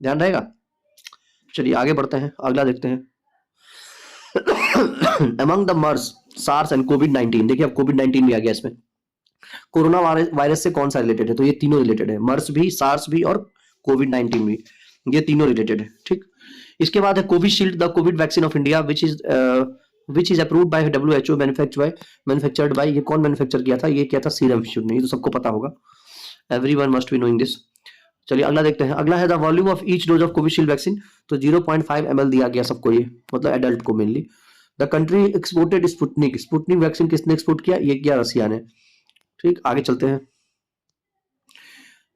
ध्यान रहेगा। चलिए आगे बढ़ते हैं, अगला देखते हैं। Among the MERS, SARS and कोविड-19, देखिए अब कोविड-19 भी आ गया इसमें। कोरोना वायरस से कौन सा रिलेटेड है, तो ये तीनों रिलेटेड है, मर्स भी, सार्स भी और कोविड-19 भी, ये तीनों रिलेटेड है। ठीक, इसके बाद है Covishield, the Covid vaccine of India which is approved by WHO, manufactured by, ये कौन मैन्युफैक्चर किया था, ये किया था सीरम इंस्टीट्यूट ने, ये तो सबको पता होगा, everyone must be knowing this. चलिए अगला देखते हैं। अगला है the volume of each dose of Covishield vaccine, तो 0.5 ml दिया गया सबको, ये मतलब एडल्ट को mainly. The country exported Sputnik, Sputnik vaccine किसने एक्सपोर्ट किया, ये किया रसिया ने। ठीक, आगे चलते हैं।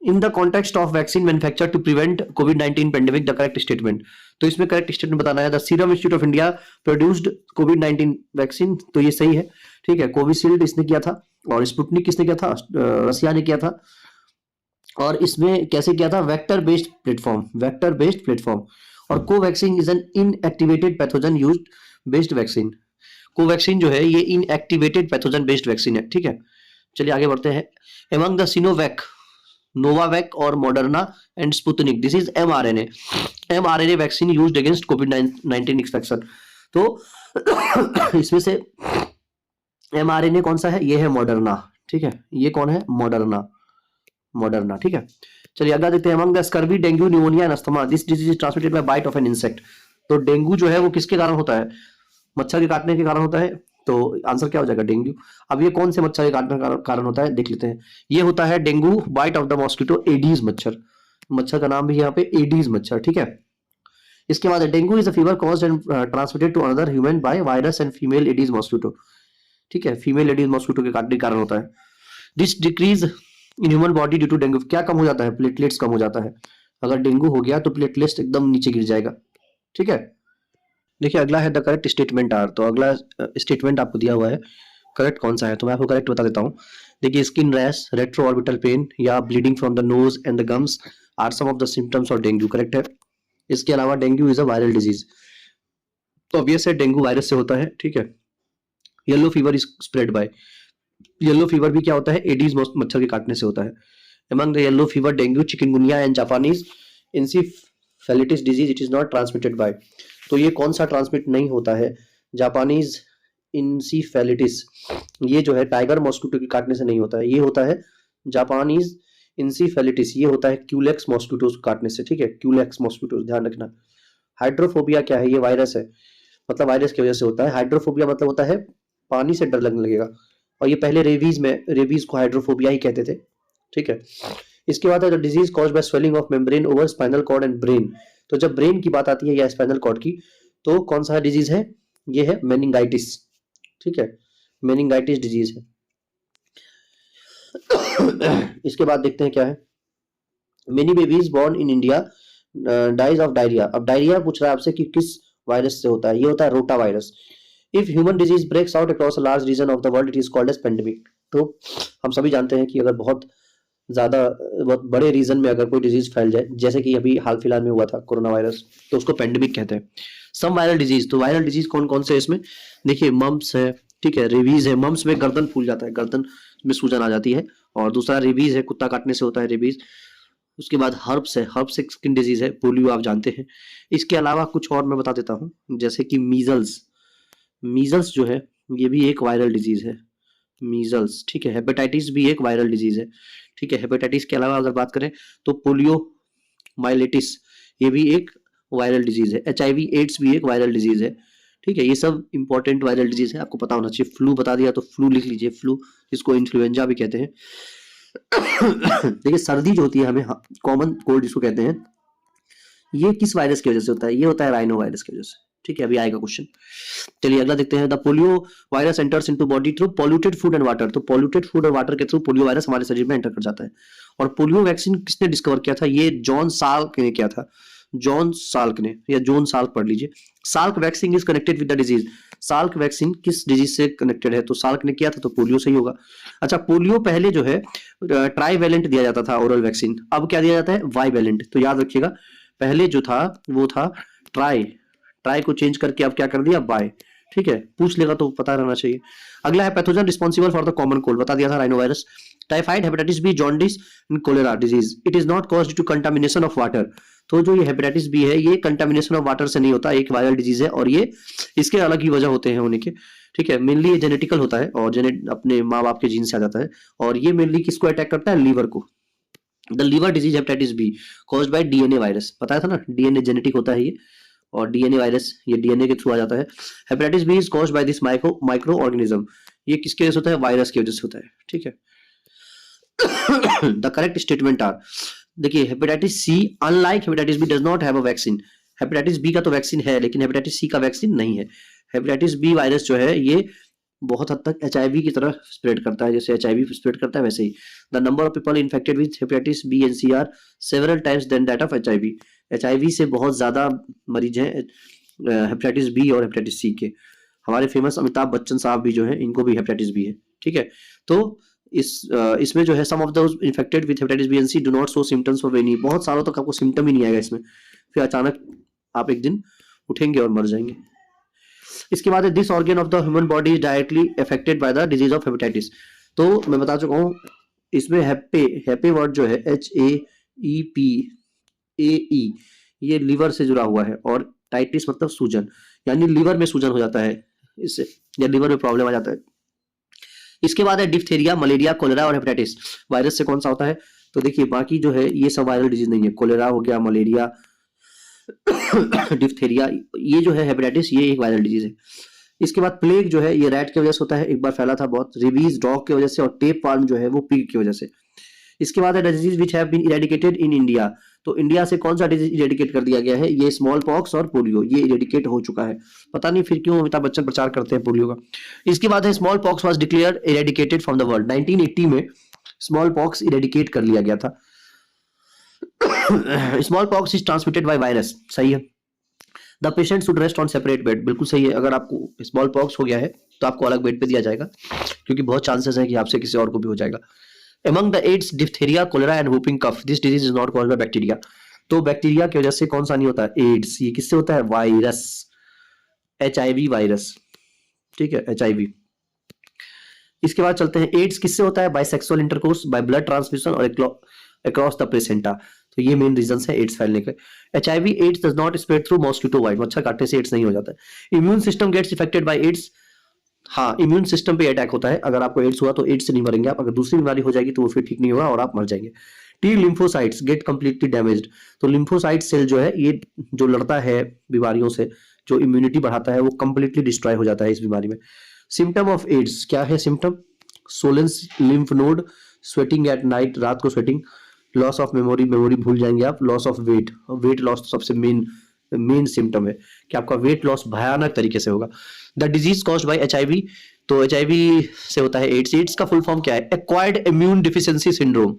In the context of vaccine manufacture to prevent कोविड-19 पेंडेमिक, द करेक्ट स्टेटमेंट, तो इसमें करेक्ट स्टेटमेंट बताना है the Serum Institute of India produced कोविड-19 वैक्सीन, तो ये सही है। ठीक है, कोविशील्ड इसने किया था और स्पुतनिक किसने किया था, रसिया ने किया था। और इसमें कैसे किया था, वेक्टर बेस्ड प्लेटफॉर्म। और Covaxin is an inactivated pathogen used based vaccine, Covaxin जो है ये इनएक्टिवेटेड पैथोजन बेस्ड वैक्सीन है। ठीक है, चलिए आगे बढ़ते हैं। एमंग द सिनोवैक, नोवावैक और Moderna and Sputnik, this is mRNA vaccine used against covid infection. तो इसमें से mRNA कौन सा है, ये है मॉडर्ना। ठीक है, ये कौन है, मॉडर्ना। ठीक है, चलिए अगला देखते हैं। Among the scurvy, dengue, pneumonia and asthma, this disease is transmitted by bite of an insect, तो डेंगू जो है वो किसके कारण होता है, मच्छर के काटने के कारण होता है, तो आंसर क्या हो जाएगा, डेंगू। अब ये कौन से मच्छर के काटने का कारण होता है, देख लेते हैं। ये होता है dengue bite of the mosquito Aedes मच्छर का नाम भी यहाँ पे एडीज मच्छर। ठीक है, इसके बाद dengue is a fever caused and transmitted to another human by virus and female Aedes mosquito. ठीक है, फीमेल एडीज मॉस्किटो के काटने के कारण होता है। This decrease in human body due to dengue, क्या कम हो जाता है, प्लेटलेट्स कम हो जाता है। अगर डेंगू हो गया तो प्लेटलेट्स एकदम नीचे गिर जाएगा। ठीक है, देखिए अगला है द करेक्ट स्टेटमेंट आर, तो अगला स्टेटमेंट आपको दिया हुआ है, करेक्ट कौन सा है, तो मैं आपको करेक्ट बता देता हूँ। देखिए skin rash, retro orbital pain या bleeding from the nose and the gums are some of the symptoms of dengue, correct है। इसके अलावा dengue is a viral disease, तो ऑब्वियस है डेंगू वायरस से होता है। ठीक है, yellow fever is spread by, yellow fever भी क्या होता है, एडीज मच्छर के काटने से होता है। Among the yellow fever, dengue, chikungunya and Japanese encephalitis disease, it is not transmitted by, तो ये कौन सा ट्रांसमिट नहीं होता है, जापानीज इंसीफेलिटिस, ये जो है टाइगर मॉस्किटो के काटने से नहीं होता है, ये होता है जापानीज इंसीफेलिटिस, ये होता है क्यूलेक्स मॉस्किटो काटने से, ठीक है, क्यूलेक्स मॉस्किटो ध्यान रखना। हाइड्रोफोबिया क्या है, ये वायरस है, मतलब वायरस की वजह से होता है। हाइड्रोफोबिया मतलब होता है पानी से डर लगने लगेगा, और ये पहले रेबीज को हाइड्रोफोबिया ही कहते थे, ठीक है। इसके बाद है disease cause by swelling of membrane over spinal cord and brain. तो जब ब्रेन की बात आती है या स्पाइनल कॉर्ड की, तो कौन सा डिजीज है, ये है मेनिंगाइटिस, ठीक है, मेनिंगाइटिस डिजीज है। इसके बाद देखते हैं क्या है, many babies born in India dies of diarrhoea. अब डायरिया पूछ रहा है आपसे कि किस वायरस से होता है, ये होता है rota virus. If human disease breaks out across a large region of the world it is called as pandemic. तो हम सभी जानते हैं कि अगर बहुत बड़े रीजन में अगर कोई डिजीज फैल जाए, जैसे कि अभी हाल फिलहाल में हुआ था कोरोना वायरस, तो उसको पेंडेमिक कहते हैं। सम वायरल डिजीज, तो वायरल डिजीज कौन कौन से है इसमें, देखिए मम्प्स है, ठीक है, रेबीज है, मम्प्स में गर्दन फूल जाता है, गर्दन में सूजन आ जाती है, और दूसरा रेबीज है, कुत्ता काटने से होता है रेबीज। उसके बाद हर्ब्स है, हर्ब्स एक स्किन डिजीज है, पोलियो आप जानते हैं। इसके अलावा कुछ और मैं बता देता हूँ, जैसे कि मीजल्स, मीजल्स जो है ये भी एक वायरल डिजीज है, मीजल्स, ठीक है। हेपेटाइटिस भी एक वायरल डिजीज है, ठीक है। हेपेटाइटिस के अलावा अगर बात करें तो पोलियो माइलेटिस, ये भी एक वायरल डिजीज है। एचआईवी एड्स भी एक वायरल डिजीज है, ठीक है। ये सब इंपॉर्टेंट वायरल डिजीज है, आपको पता होना चाहिए। फ्लू बता दिया तो फ्लू लिख लीजिए, फ्लू जिसको इन्फ्लुएंजा भी कहते हैं। देखिए सर्दी जो होती है हमें, कॉमन कोल्ड जिसको कहते हैं, ये किस वायरस की वजह से होता है, ये होता है राइनो वायरस की वजह से, ठीक है। अभी आएगा क्वेश्चन। चलिए अगला देखते हैं, the polio virus enters into body through polluted food and water. तो पॉल्यूटेड फूड और वाटर के थ्रू पोलियो वायरस हमारे शरीर में एंटर कर जाता है। और पोलियो वैक्सीन किसने डिस्कवर किया था, ये जॉन साल्क ने किया था, जॉन साल्क ने, या जॉन साल्क पढ़ लीजिए। Salk vaccine is connected with the disease, Salk vaccine किस डिजीज से कनेक्टेड है, तो साल्क ने किया था, तो पोलियो से ही होगा। अच्छा, पोलियो पहले जो है ट्राईवैलेंट दिया जाता था ओरल वैक्सीन, अब क्या दिया जाता है, वाईवैलेंट। तो याद रखिएगा, पहले जो था वो था ट्राई को चेंज करके अब क्या कर दिया, बाय, ठीक है। पूछ लेगा तो पता रहना चाहिए। अगला है pathogen responsible for the common cold, बता दिया था rhino virus. Typhoid, hepatitis B, jaundice and cholera disease, it is not caused to contamination of water. तो जो ये हेपेटाइटिस बी है, ये कंटामिनेशन ऑफ वाटर से नहीं होता, एक वायरल डिजीज है, और ये इसके अलग ही वजह होते हैं होने के, ठीक है। मेनली ये जेनेटिकल होता है, और अपने माँ बाप के जीन से आ जाता है, और ये मेनली किसको अटैक करता है, लीवर को। The liver disease hepatitis B caused by DNA virus, बताया था ना, डीएनए जेनेटिक होता है ये, और डीएनए वायरस ये डीएनए के थ्रू आ जाता है। Hepatitis B is caused by this micro organism, ये किसके वजह से होता है, वायरस की वजह से होता है, ठीक है। द करेक्ट स्टेटमेंट आर, देखिए hepatitis C unlike hepatitis B does not have a vaccine. Hepatitis B का तो वैक्सीन है, लेकिन हेपेटाइटिस सी का वैक्सीन नहीं है। हेपेटाइटिस बी वायरस जो है ये बहुत हद तक एचआईवी की तरह स्प्रेड करता है, जैसे एचआईवी स्प्रेड करता है वैसे ही। The number of people infected with hepatitis B and C are several times than that of HIV. HIV से बहुत ज्यादा मरीज हैं हेपेटाइटिस बी और हेपेटाइटिस सी के। हमारे फेमस अमिताभ बच्चन साहब भी जो है, इनको भी हेपेटाइटिस बी है, ठीक है। तो इसमें जो है some of those infected with hepatitis B and C do not show symptoms for any, बहुत सालों तक आपको सिम्टम ही नहीं आएगा इसमें, फिर अचानक आप एक दिन उठेंगे और मर जाएंगे। इसके बाद this organ of the human body is directly affected by the disease of hepatitis. तो मैं बता चुका हूँ, इसमें हैप्पे वर्ड जो है HAEPAE, ये लीवर से जुड़ा हुआ है, और टाइटिस मतलब सूजन, यानी लीवर में सूजन हो जाता है इससे, या लीवर में प्रॉब्लम आ जाता है। इसके बाद है डिप्थेरिया, मलेरिया, कोलेरा और हेपेटाइटिस। वायरस से कौन सा होता है, तो देखिए बाकी जो है ये सब वायरल डिजीज नहीं है, कोलेरा हो गया, मलेरिया, डिप्थेरिया, ये जो है हेपेटाइटिस, ये एक वायरल डिजीज है। इसके बाद प्लेग जो है ये रैट की वजह से होता है, एक बार फैला था बहुत, रेबीज डॉग की वजह से, और टेप वार्म जो है वो पिग की वजह से। इसके बाद है disease which have been eradicated in India. तो इंडिया से कौन सा डिजीज इरेडिकेट कर दिया गया है, ये स्मॉल पॉक्स और पोलियो, ये इरेडिकेट हो चुका है। पता नहीं फिर क्यों अमिताभ बच्चन प्रचार करते हैं पोलियो का। इसके बाद है small pox was declared eradicated from the world. 1980 में स्मॉल पॉक्स इरेडिकेट कर लिया गया था। Small pox is transmitted by virus, सही है। The patient should rest on separate bed, बिल्कुल सही है। अगर आपको स्मॉल पॉक्स हो गया है तो आपको अलग बेड पे दिया जाएगा, क्योंकि बहुत चांसेस है कि आपसे किसी और को भी हो जाएगा। Among the AIDS, diphtheria, cholera and whooping cough, this disease is not caused by bacteria. तो बैक्टीरिया की वजह से कौन सा नहीं होता है, एड्स। ये किससे होता है, वायरस, HIV वायरस, ठीक है, HIV। इसके बाद चलते हैं, एड्स किससे होता है, by sexual intercourse, by blood transfusion और अक्रॉस द प्लेसेंटा। तो ये मेन रीजन है एड्स फैलने के। HIV AIDS does not spread through mosquito bite, मच्छर काटने से एड्स नहीं हो जाता है। Immune system gets affected by AIDS हाँ, इम्यून सिस्टम पे अटैक होता है। अगर आपको एड्स हुआ तो एड्स से नहीं मरेंगे आप, अगर दूसरी बीमारी हो जाएगी तो वो फिर ठीक नहीं होगा और आप मर जाएंगे। T lymphocytes get completely damaged. तो लिम्फोसाइट सेल जो है ये जो लड़ता है बीमारियों से, जो इम्यूनिटी बढ़ाता है, वो कंप्लीटली डिस्ट्रॉय हो जाता है इस बीमारी में। सिम्टम ऑफ एड्स क्या है? Symptom swollen lymph node, sweating at night, रात को sweating, loss of memory, memory भूल जाएंगे आप, loss of weight, weight loss तो सबसे मेन सिम्टम है कि आपका वेट लॉस भयानक तरीके से होगा। The disease caused bye HIV, तो एचआईवी से होता है एड्स। एड्स का फुल फॉर्म क्या है? Acquired immune deficiency syndrome.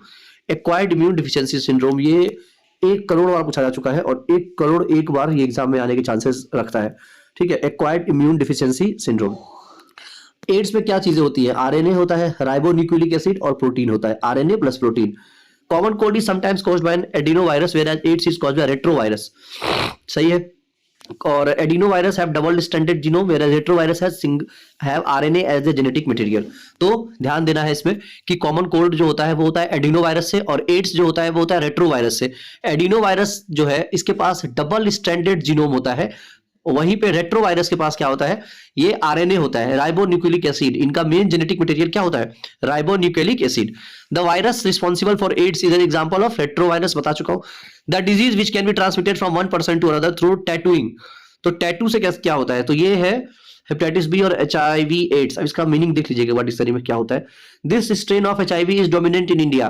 Acquired immune deficiency syndrome, ये 1 करोड़ बार पूछा जा चुका है और 1 करोड़ 1 बार ये एग्जाम में आने के चांसेस रखता है। ठीक है, acquired immune deficiency syndrome. AIDS में क्या चीजें होती है? आरएनए होता है, राइबोन्यूक्लिक एसिड और प्रोटीन होता है, RNA plus protein. Common cold is sometimes caused by an adenovirus where AIDS is caused by retrovirus. सही है। और adenovirus have double stranded genome where retrovirus have RNA as a genetic material. तो ध्यान देना है इसमें कि कॉमन कोल्ड जो होता है वो होता है एडिनोवायरस से, और एड्स जो होता है वो होता है रेट्रोवायरस से। एडिनोवायरस जो है इसके पास डबल स्टैंडर्ड जीनोम होता है, वहीं पे रेट्रोवायरस के पास क्या होता है? ये आरएनए होता है, राइबोन्यूक्लिक एसिड। इनका मेन जेनेटिक मटेरियल क्या होता है? Ribonucleic acid. The virus responsible for AIDS is an example of retrovirus, बता चुका हूं। The disease which can be transmitted from one person to another through tattooing. तो टैटू से क्या होता है? तो ये है हेपेटाइटिस बी और एचआईवी एड्स। अब इसका मीनिंग देख लीजिएगा व्हाट इस में क्या होता है। This strain of HIV is dominant in India.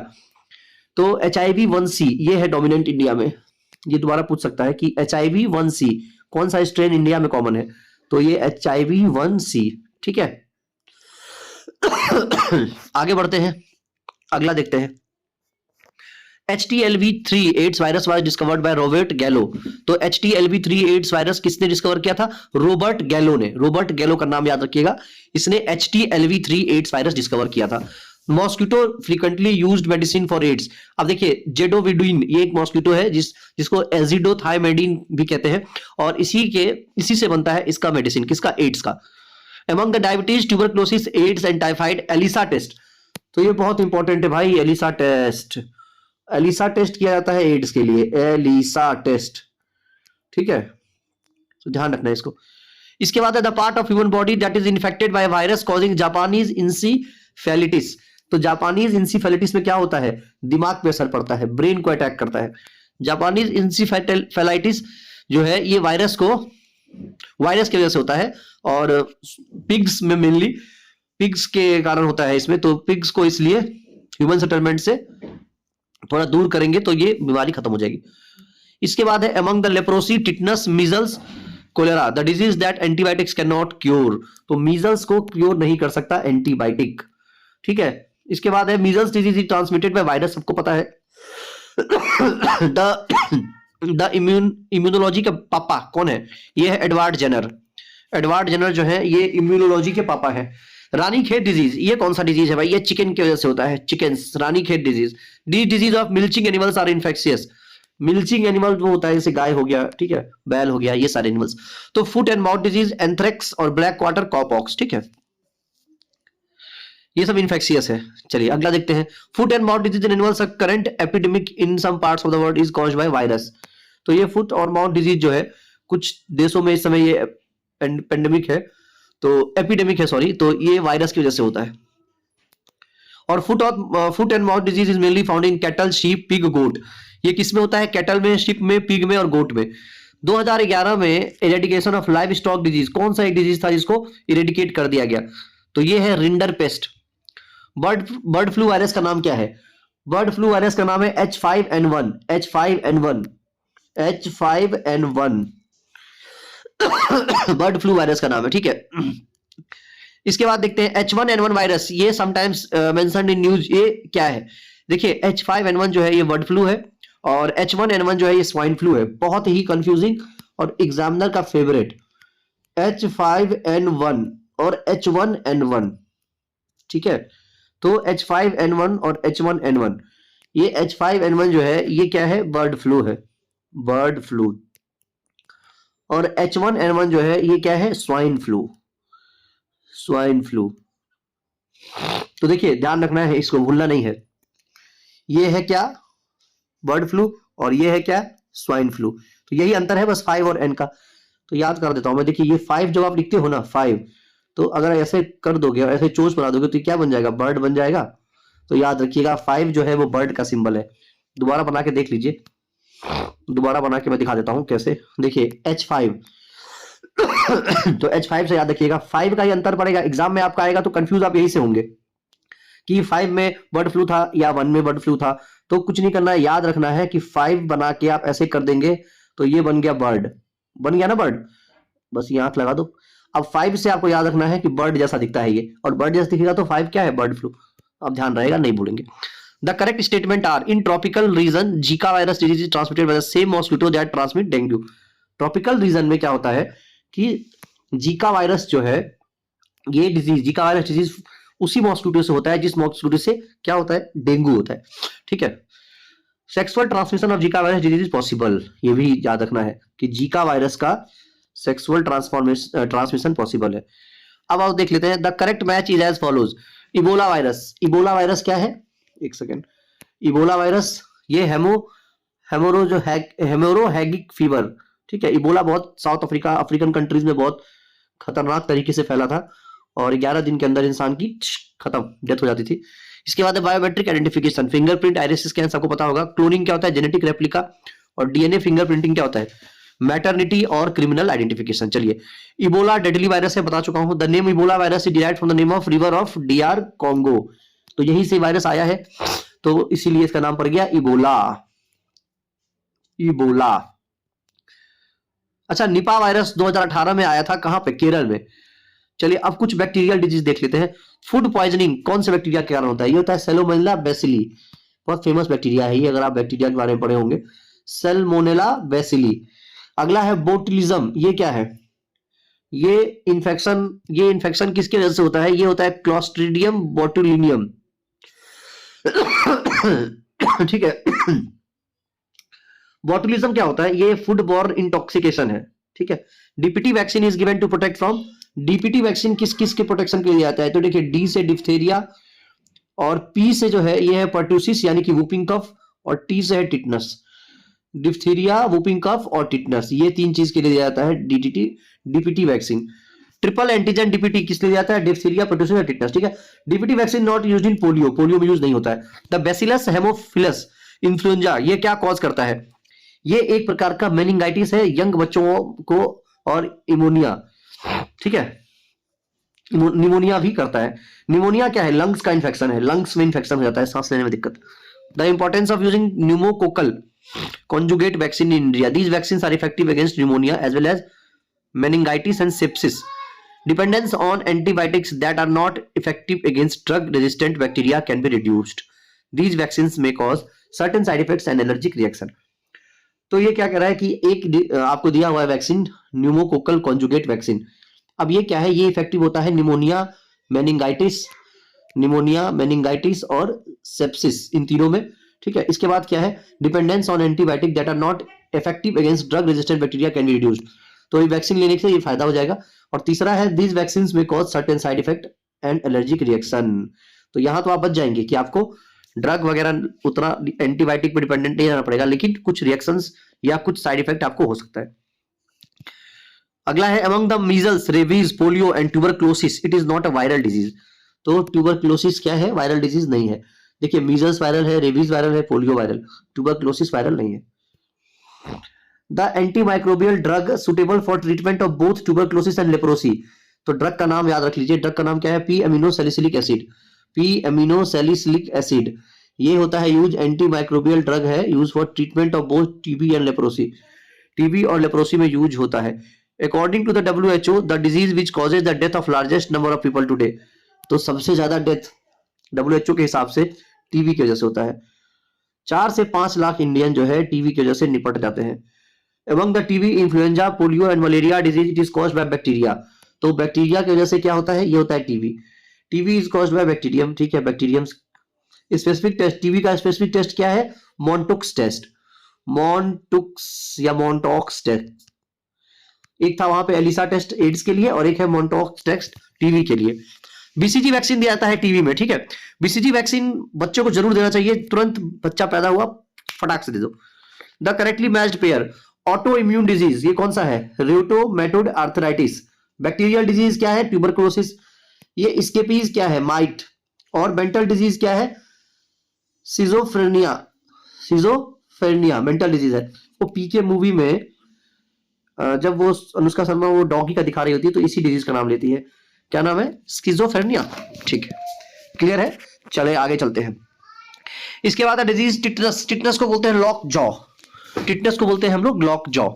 तो एचआईवी 1C ये है डोमिनेंट इंडिया में। ये दोबारा पूछ सकता है कि एचआईवी 1C कौन सा स्ट्रेन इंडिया में कॉमन है? तो ये एचआईवी 1C। ठीक है, आगे बढ़ते हैं, अगला देखते हैं। HTLV3 AIDS virus was discovered by Robert गैलो। तो HTLV3 एड्स वायरस किसने डिस्कवर किया था? रॉबर्ट गैलो ने। रॉबर्ट गैलो का नाम याद रखिएगा, इसने HTLV3 एड्स वायरस डिस्कवर किया था। Mosquito frequently used medicine for AIDS. अब देखिए जेडोविडुइन ये एक मॉस्किटो है जिसको एजिडोथायमेडिन भी कहते हैं, और इसी से बनता है इसका मेडिसिन, किसका? एड्स का। Among the diabetes, tuberculosis, AIDS and typhoid, ELISA test. तो ये बहुत इंपॉर्टेंट है भाई, एलिसा टेस्ट। एलिसा टेस्ट किया जाता है एड्स के लिए, एलिसा टेस्ट। ठीक है, तो ध्यान रखना है इसको। इसके बाद है the part of human body that is infected by virus causing Japanese encephalitis. तो जापानीज इंसीफेलिटिस में क्या होता है? दिमाग पे असर पड़ता है, ब्रेन को अटैक करता है। जापानीज इंसीफेलिटिस जो है ये वायरस की वजह से होता है, और पिग्स में मेनली पिग्स के कारण होता है इसमें। तो पिग्स को इसलिए ह्यूमन सेटलमेंट से थोड़ा दूर करेंगे तो ये बीमारी खत्म हो जाएगी। इसके बाद है among the leprosy, tetanus, measles, cholera, the disease that antibiotics can not cure. तो मीजल्स को क्योर नहीं कर सकता एंटीबायोटिक। ठीक है, इसके बाद है measles disease is transmitted by virus, सबको पता है। द इम्यूनोलॉजी के पापा कौन है? ये है एडवर्ड जेनर। एडवर्ड जेनर जो है ये इम्यूनोलॉजी के पापा है। रानीखेत डिजीज, ये कौन सा डिजीज है भाई? ये चिकन की वजह से होता है, chickens, Ranikhet disease. The disease of milching animals are infectious. Milching animal जो होता है जैसे गाय हो गया, ठीक है, बैल हो गया, ये सारे एनिमल्स। तो foot and mouth disease, anthrax और ब्लैक क्वार्टर कॉपॉक्स। ठीक है, ये सब इन्फेक्शियस है। चलिए अगला देखते हैं। Foot and mouth disease in animals, current epidemic in some parts of the world is caused by virus. तो ये फुट और माउथ डिजीज जो है कुछ देशों में इस समय ये पेंडेमिक है, तो एपिडेमिक है सॉरी, तो ये वायरस की वजह से होता है। और foot and mouth disease is mainly found in cattle, sheep, pig, goat. ये किस में होता है? कैटल में, शीप में, पिग में और गोट में। 2011 में eradication of live stock disease, कौन सा एक डिजीज था जिसको इरेडिकेट कर दिया गया? तो ये है rinder paste. Bird flu virus का नाम क्या है? बर्ड फ्लू वायरस का नाम है H5N1। H5N1 bird flu virus का नाम है। ठीक है, इसके बाद देखते हैं H1N1 वायरस। ये समटाइम्स मेंशन्ड इन न्यूज। ये क्या है? देखिए H5N1 जो है ये बर्ड फ्लू है, और H1N1 जो है ये स्वाइन फ्लू है। बहुत ही कंफ्यूजिंग और एग्जामिनर का फेवरेट, H5N1 और H1N1। ठीक है, तो H5N1 और H1N1, ये H5N1 जो है ये क्या है? बर्ड फ्लू है, बर्ड फ्लू। और H1N1 जो है ये क्या है? Swine flu, swine flu. तो देखिए ध्यान रखना है, इसको भूलना नहीं है। ये है क्या? बर्ड फ्लू, और ये है क्या? Swine flu. तो यही अंतर है बस 5 और N का। तो याद कर देता हूं मैं। देखिए ये 5 जब आप लिखते हो ना, 5, तो अगर ऐसे कर दोगे और ऐसे चोंच बना दोगे तो क्या बन जाएगा, बर्ड बन जाएगा। तो याद रखिएगा 5 जो है वो बर्ड का सिंबल है। दोबारा बना के देख लीजिए, दोबारा बना के मैं दिखा देता हूं कैसे। देखिए H5 तो H5 से याद रखिएगा 5 का ही अंतर पड़ेगा, एग्जाम में आपका आएगा तो कंफ्यूज आप यही से होंगे कि 5 में बर्ड फ्लू था या 1 में बर्ड फ्लू था। तो कुछ नहीं करना है, याद रखना है कि 5 बना के आप ऐसे कर देंगे तो ये बन गया बर्ड, बन गया ना बर्ड, बस ये आंख लगा दो। अब 5 से आपको याद रखना है कि बर्ड जैसा दिखता है ये, और बर्ड जैसा दिखेगा तो 5 क्या है, बर्ड फ्लू। अब ध्यान रहेगा, नहीं भूलेंगे। The correct statement are, in tropical region Zika virus disease is transmitted by the same mosquito that transmit dengue. Tropical region में क्या होता है कि जीका वायरस जो है, ये डिजीज जीका वायरस डिजीज उसी मॉस्किटो से होता है जिस मॉस्किटो से क्या होता है, डेंगू होता है। ठीक है, sexual transmission of Zika virus disease is possible, ये भी याद रखना है कि जीका वायरस का सेक्सुअल ट्रांसमिशन पॉसिबल है। अब आप देख लेते हैं, the correct match is as follows. Ebola virus, Ebola virus क्या है, एक सेकेंड। इबोला वायरस ये हेमोरोहैगिक फीवर, ठीक है। इबोला बहुत साउथ अफ्रीका, अफ्रीकन कंट्रीज में बहुत खतरनाक तरीके से फैला था और 11 दिन के अंदर इंसान की खत्म, डेथ हो जाती थी। इसके बाद biometric identification, fingerprint, iris scan, सबको पता होगा। क्लोनिंग क्या होता है, जेनेटिक रेप्लिका, और डीएनए फिंगरप्रिंटिंग क्या होता है, मैटरनिटी और क्रिमिनल आइडेंटिफिकेशन। चलिए, इबोला डेडली वायरस है, बता चुका हूं। The name Ebola virus is derived from the name of river of DR Congo, तो यही से वायरस आया है, तो इसीलिए इसका नाम पड़ गया इबोला। इबोला। अच्छा, निपा वायरस 2018 में आया था, कहां पे, केरल में। चलिए अब कुछ बैक्टीरियल डिजीज देख लेते हैं। फूड पॉइजनिंग कौन से बैक्टीरिया के कारण होता है, ये होता है सैल्मोनेला बेसिली, बहुत फेमस बैक्टीरिया है ये, अगर आप बैक्टीरिया के बारे में पढ़े होंगे, सैल्मोनेला बेसिली। अगला है बोtulism, ये क्या है, ये इन्फेक्शन किसके वजह से होता है, ये होता है क्लोस्ट्रीडियम बोटुलिनियम। ठीक है। बोटुलिज्म क्या होता है, ये फूड बॉर्न इंटॉक्सिकेशन है, ठीक है। DPT vaccine is given to protect from, DPT vaccine किस किस के प्रोटेक्शन के लिए आता है, तो देखिए डी से डिप्थेरिया, और पी से जो है ये है पर्ट्यूसिस यानी कि वूपिंग कफ, और टी से है टिटनस। डिप्थेरिया, वूपिंग कफ और टिटनस, ये 3 चीज के लिए दिया जाता है DPT vaccine. Triple antigen DPT किस लिए जाता है, डिप्थेरिया, पर्ट्यूसिस और टिटनस, ठीक है। DPT vaccine not used in polio, polio में यूज नहीं होता है। द बैसिलस हेमोफिलस इन्फ्लुएंजा, ये क्या कॉज करता है, ये एक प्रकार का मेनिंगाइटिस है यंग बच्चों को, और इमोनिया, ठीक है, निमोनिया भी करता है। निमोनिया क्या है, लंग्स का इंफेक्शन है, लंग्स में इंफेक्शन हो जाता है, सांस लेने में दिक्कत। The importance of using pneumococcal conjugate vaccine in India. These vaccines are effective against pneumonia as well as meningitis and sepsis. Dependence on antibiotics that are not effective against drug-resistant bacteria can be reduced. These vaccines may cause certain side effects and allergic reaction. तो ये क्या कह रहा है कि एक आपको दिया हुआ है वैक्सीन, न्यूमोकोकल कॉन्जुगेट वैक्सीन। अब ये क्या है, ये इफेक्टिव होता है निमोनिया, मेनिंगाइटिस और सेप्सिस, इन तीनों में, ठीक है। इसके बाद क्या है, dependence on antibiotic that are not effective against drug resistant bacteria can be reduced, तो ये वैक्सीन लेने से ये फायदा हो जाएगा। और तीसरा है, दीज वैक्सीन में cause certain side effect and allergic reaction, तो यहां तो आप बच जाएंगे कि आपको ड्रग वगैरह उतना एंटीबायोटिक पे डिपेंडेंट नहीं रहना पड़ेगा, लेकिन कुछ रिएक्शंस या कुछ साइड इफेक्ट आपको हो सकता है। अगला है, among the measles, rabies, polio and tuberculosis it is not a viral disease, तो ट्यूबरक्लोसिस क्या है, वायरल डिजीज नहीं है। देखिए मीजल्स वायरल है, रेबीज वायरल है, पोलियो वायरल, ट्यूबरक्लोसिस वायरल नहीं है। The antimicrobial drug suitable for treatment of both tuberculosis and leprosy, तो ड्रग का नाम याद रख लीजिए, ड्रग का नाम क्या है, P amino salicylic acid, P amino salicylic acid, ये होता है यूज, एंटीमाइक्रोबियल ड्रग है, use for treatment of both TB and leprosy, TB और लेप्रोसी में यूज होता है। According to the WHO, the disease which causes the death of largest number of people today, तो सबसे ज्यादा डेथ WHO के हिसाब से टीबी की वजह से होता है। 4 से 5 लाख इंडियन जो है टीबी की वजह से निपट जाते हैं। Among the TB, influenza, polio and malaria disease it is caused by bacteria, तो बैक्टीरिया की वजह से क्या होता है, ये होता है TB. TB is caused bye bacterium, ठीक है, बैक्टीरियम। स्पेसिफिक टेस्ट, टीबी का स्पेसिफिक टेस्ट क्या है, मॉन्टुक्स टेस्ट, मॉन्टुक्स या मॉन्टॉक्स टेस्ट। एक था वहां पे एलिसा टेस्ट एड्स के लिए, और एक है मॉन्टॉक्स टेस्ट टीबी के लिए। बीसीजी वैक्सीन दिया जाता है टीबी में, ठीक है। बीसीजी वैक्सीन बच्चों को जरूर देना चाहिए, तुरंत बच्चा पैदा हुआ फटाक से दे दो। The correctly matched pair, auto immune disease, ये कौन सा है, रियोटोमेटोड आर्थराइटिस, बैक्टीरियल डिजीज क्या है? ट्यूबरकुलोसिस। ये स्केपीज क्या है? माइट। और मेंटल डिजीज क्या है? सिजोफ्रेनिया। सिजोफ्रेनिया मेंटल डिजीज है। वो पीके मूवी में जब वो अनुष्का शर्मा वो डॉगी का दिखा रही होती है तो इसी डिजीज का नाम लेती है। क्या नाम है? स्किजोफ्रेनिया। ठीक है, क्लियर है। चले आगे चलते हैं। इसके बाद डिजीज टिटनस। टिटनस को बोलते हैं लॉक जॉ। टिटनस को बोलते हैं हम लोग lock jaw.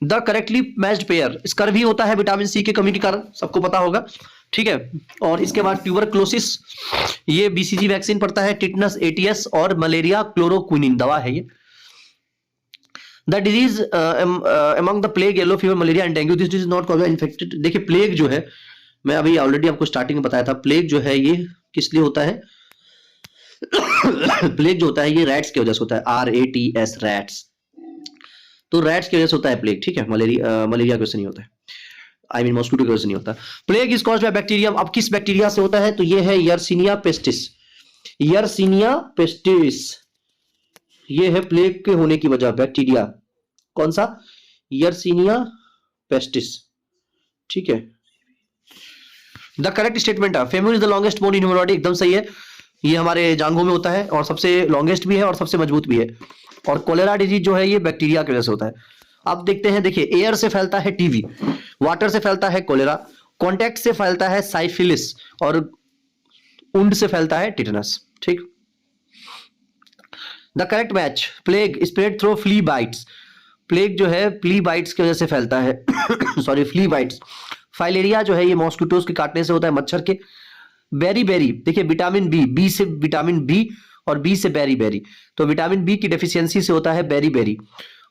The correctly matched pair. Scurvy होता है विटामिन सी की कमी के कारण, सबको पता होगा, ठीक है। और इसके बाद ट्यूबरक्लोसिस, ये बीसीजी वैक्सीन पड़ता है। टिटनस एटीएस और मलेरिया क्लोरोक्विनिन दवा है ये। The disease among the plague, yellow fever, malaria and dengue, this disease not cause infected. देखिए प्लेग जो है, मैं अभी ऑलरेडी आपको स्टार्टिंग में बताया था, प्लेग जो है ये किस लिए होता है? प्लेग जो होता है ये रैट्स की वजह से होता है, RATS रैट्स। तो रैट्स की वजह से होता है प्लेग, ठीक है। मलेरिया की वजह से नहीं होता है, आई मीन मॉस्किटो की वजह से नहीं होता। Plague is caused bye bacterium. अब किस बैक्टीरिया से होता है? तो ये है यर्सिनिया पेस्टिस। यर्सिनिया पेस्टिस, ये है प्लेग के होने की वजह, बैक्टीरिया। कौन सा? यर्सिनिया पेस्टिस, ठीक है। द करेक्ट स्टेटमेंट है femur is the longest bone in human body, एकदम सही है। ये हमारे जांघों में होता है और सबसे लॉन्गेस्ट भी है और सबसे मजबूत भी है। और कोलेरा डिजीज जो है ये बैक्टीरिया की वजह से होता है। अब देखते हैं, देखिए एयर से फैलता है टीबी, वाटर से फैलता है कोलेरा, कॉन्टैक्ट से फैलता है साइफिलिस और उंड से फैलता है टिटनस, ठीक। The correct match, plague spread through flea bites. Plague जो है फ्ली बाइट्स की वजह से फैलता है सॉरी फ्ली बाइट्स। फाइलेरिया जो है ये मॉस्किटोज के काटने से होता है, मच्छर के। बेरी बेरी, देखिए विटामिन बी से विटामिन बी और बी से बेरी बेरी, तो विटामिन बी की डेफिशिएंसी से होता है बेरी बेरी।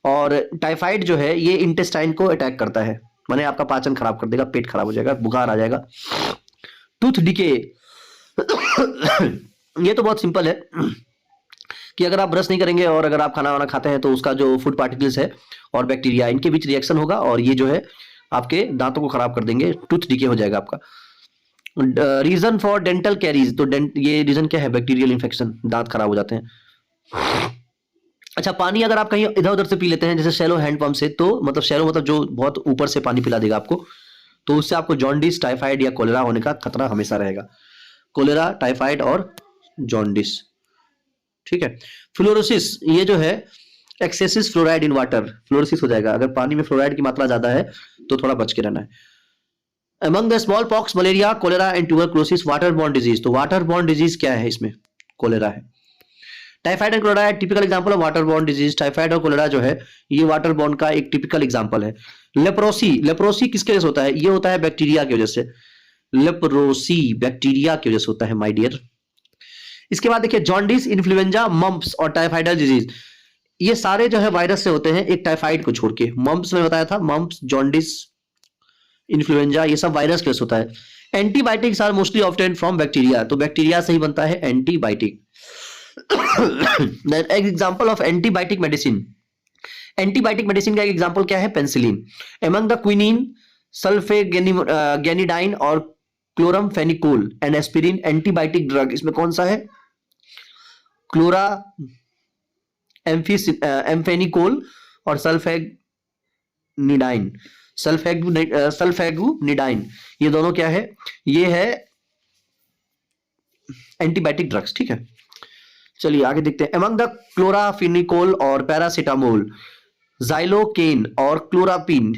और टाइफाइड जो है ये इंटेस्टाइन को अटैक करता है, माने आपका पाचन खराब कर देगा, पेट खराब हो जाएगा, बुखार आ जाएगा। टूथ डिके ये तो बहुत सिंपल है कि अगर आप ब्रश नहीं करेंगे और अगर आप खाना वाना खाते हैं तो उसका जो फूड पार्टिकल्स है और बैक्टीरिया इनके बीच रिएक्शन होगा और ये जो है आपके दांतों को खराब कर देंगे, टूथ डिके हो जाएगा आपका। रीजन फॉर डेंटल कैरीज, तो ये रीजन क्या है? बैक्टीरियल इन्फेक्शन, दांत खराब हो जाते हैं। अच्छा, पानी अगर आप कहीं इधर उधर से पी लेते हैं जैसे शैलो हैंडपंप से, तो मतलब शैलो मतलब जो बहुत ऊपर से पानी पिला देगा आपको, तो उससे आपको जॉन्डिस, टाइफाइड या कोलेरा होने का खतरा हमेशा रहेगा। कोलेरा, टाइफाइड और जॉन्डिस, ठीक है। फ्लोरोसिस, ये जो है excessive fluoride in water, fluorosis हो जाएगा। अगर पानी में फ्लोराइड की मात्रा ज्यादा है तो थोड़ा बच के रहना है। Among the small pox, malaria, cholera and tuberculosis, water borne disease, तो वाटर बॉर्न डिजीज क्या है? इसमें कोलेरा है। Typhoid and cholera typical example of water borne disease. Typhoid और कोलेरा जो है ये वाटर बॉर्न का एक टिपिकल एग्जांपल है। लेप्रोसी, लेप्रोसी किसके वजह से होता है? ये होता है बैक्टीरिया की वजह से। लेप्रोसी बैक्टीरिया की वजह से होता है माय डियर। इसके बाद देखिए जॉन्डिस, इन्फ्लुएंजा, मम्प्स और टाइफाइडल डिजीज, ये सारे जो है वायरस से होते हैं, एक टाइफाइड को छोड़ के। मम्प्स में बताया था, मम्प्स, जॉन्डिस, इन्फ्लुएंजा, ये सब वायरस के वजह से होता है। Antibiotics are mostly obtained from bacteria, तो बैक्टीरिया से ही बनता है antibiotic. Example of antibiotic medicine, antibiotic medicine का एक एग्जांपल क्या है? Penicillin. Among the quinine, sulfaguanidine और chloramphenicol and aspirin antibiotic drug, इसमें कौन सा है? क्लोरा एम्फेनिकोल और सल्फेगनिडाइन, सल्फेगुनिडाइन, ये दोनों क्या है? ये है एंटीबायोटिक ड्रग्स, ठीक है। चलिए आगे देखते हैं। अमंग द क्लोराफिनिकोल और पैरासीटामोल, जाइलोकेन और क्लोरापिन,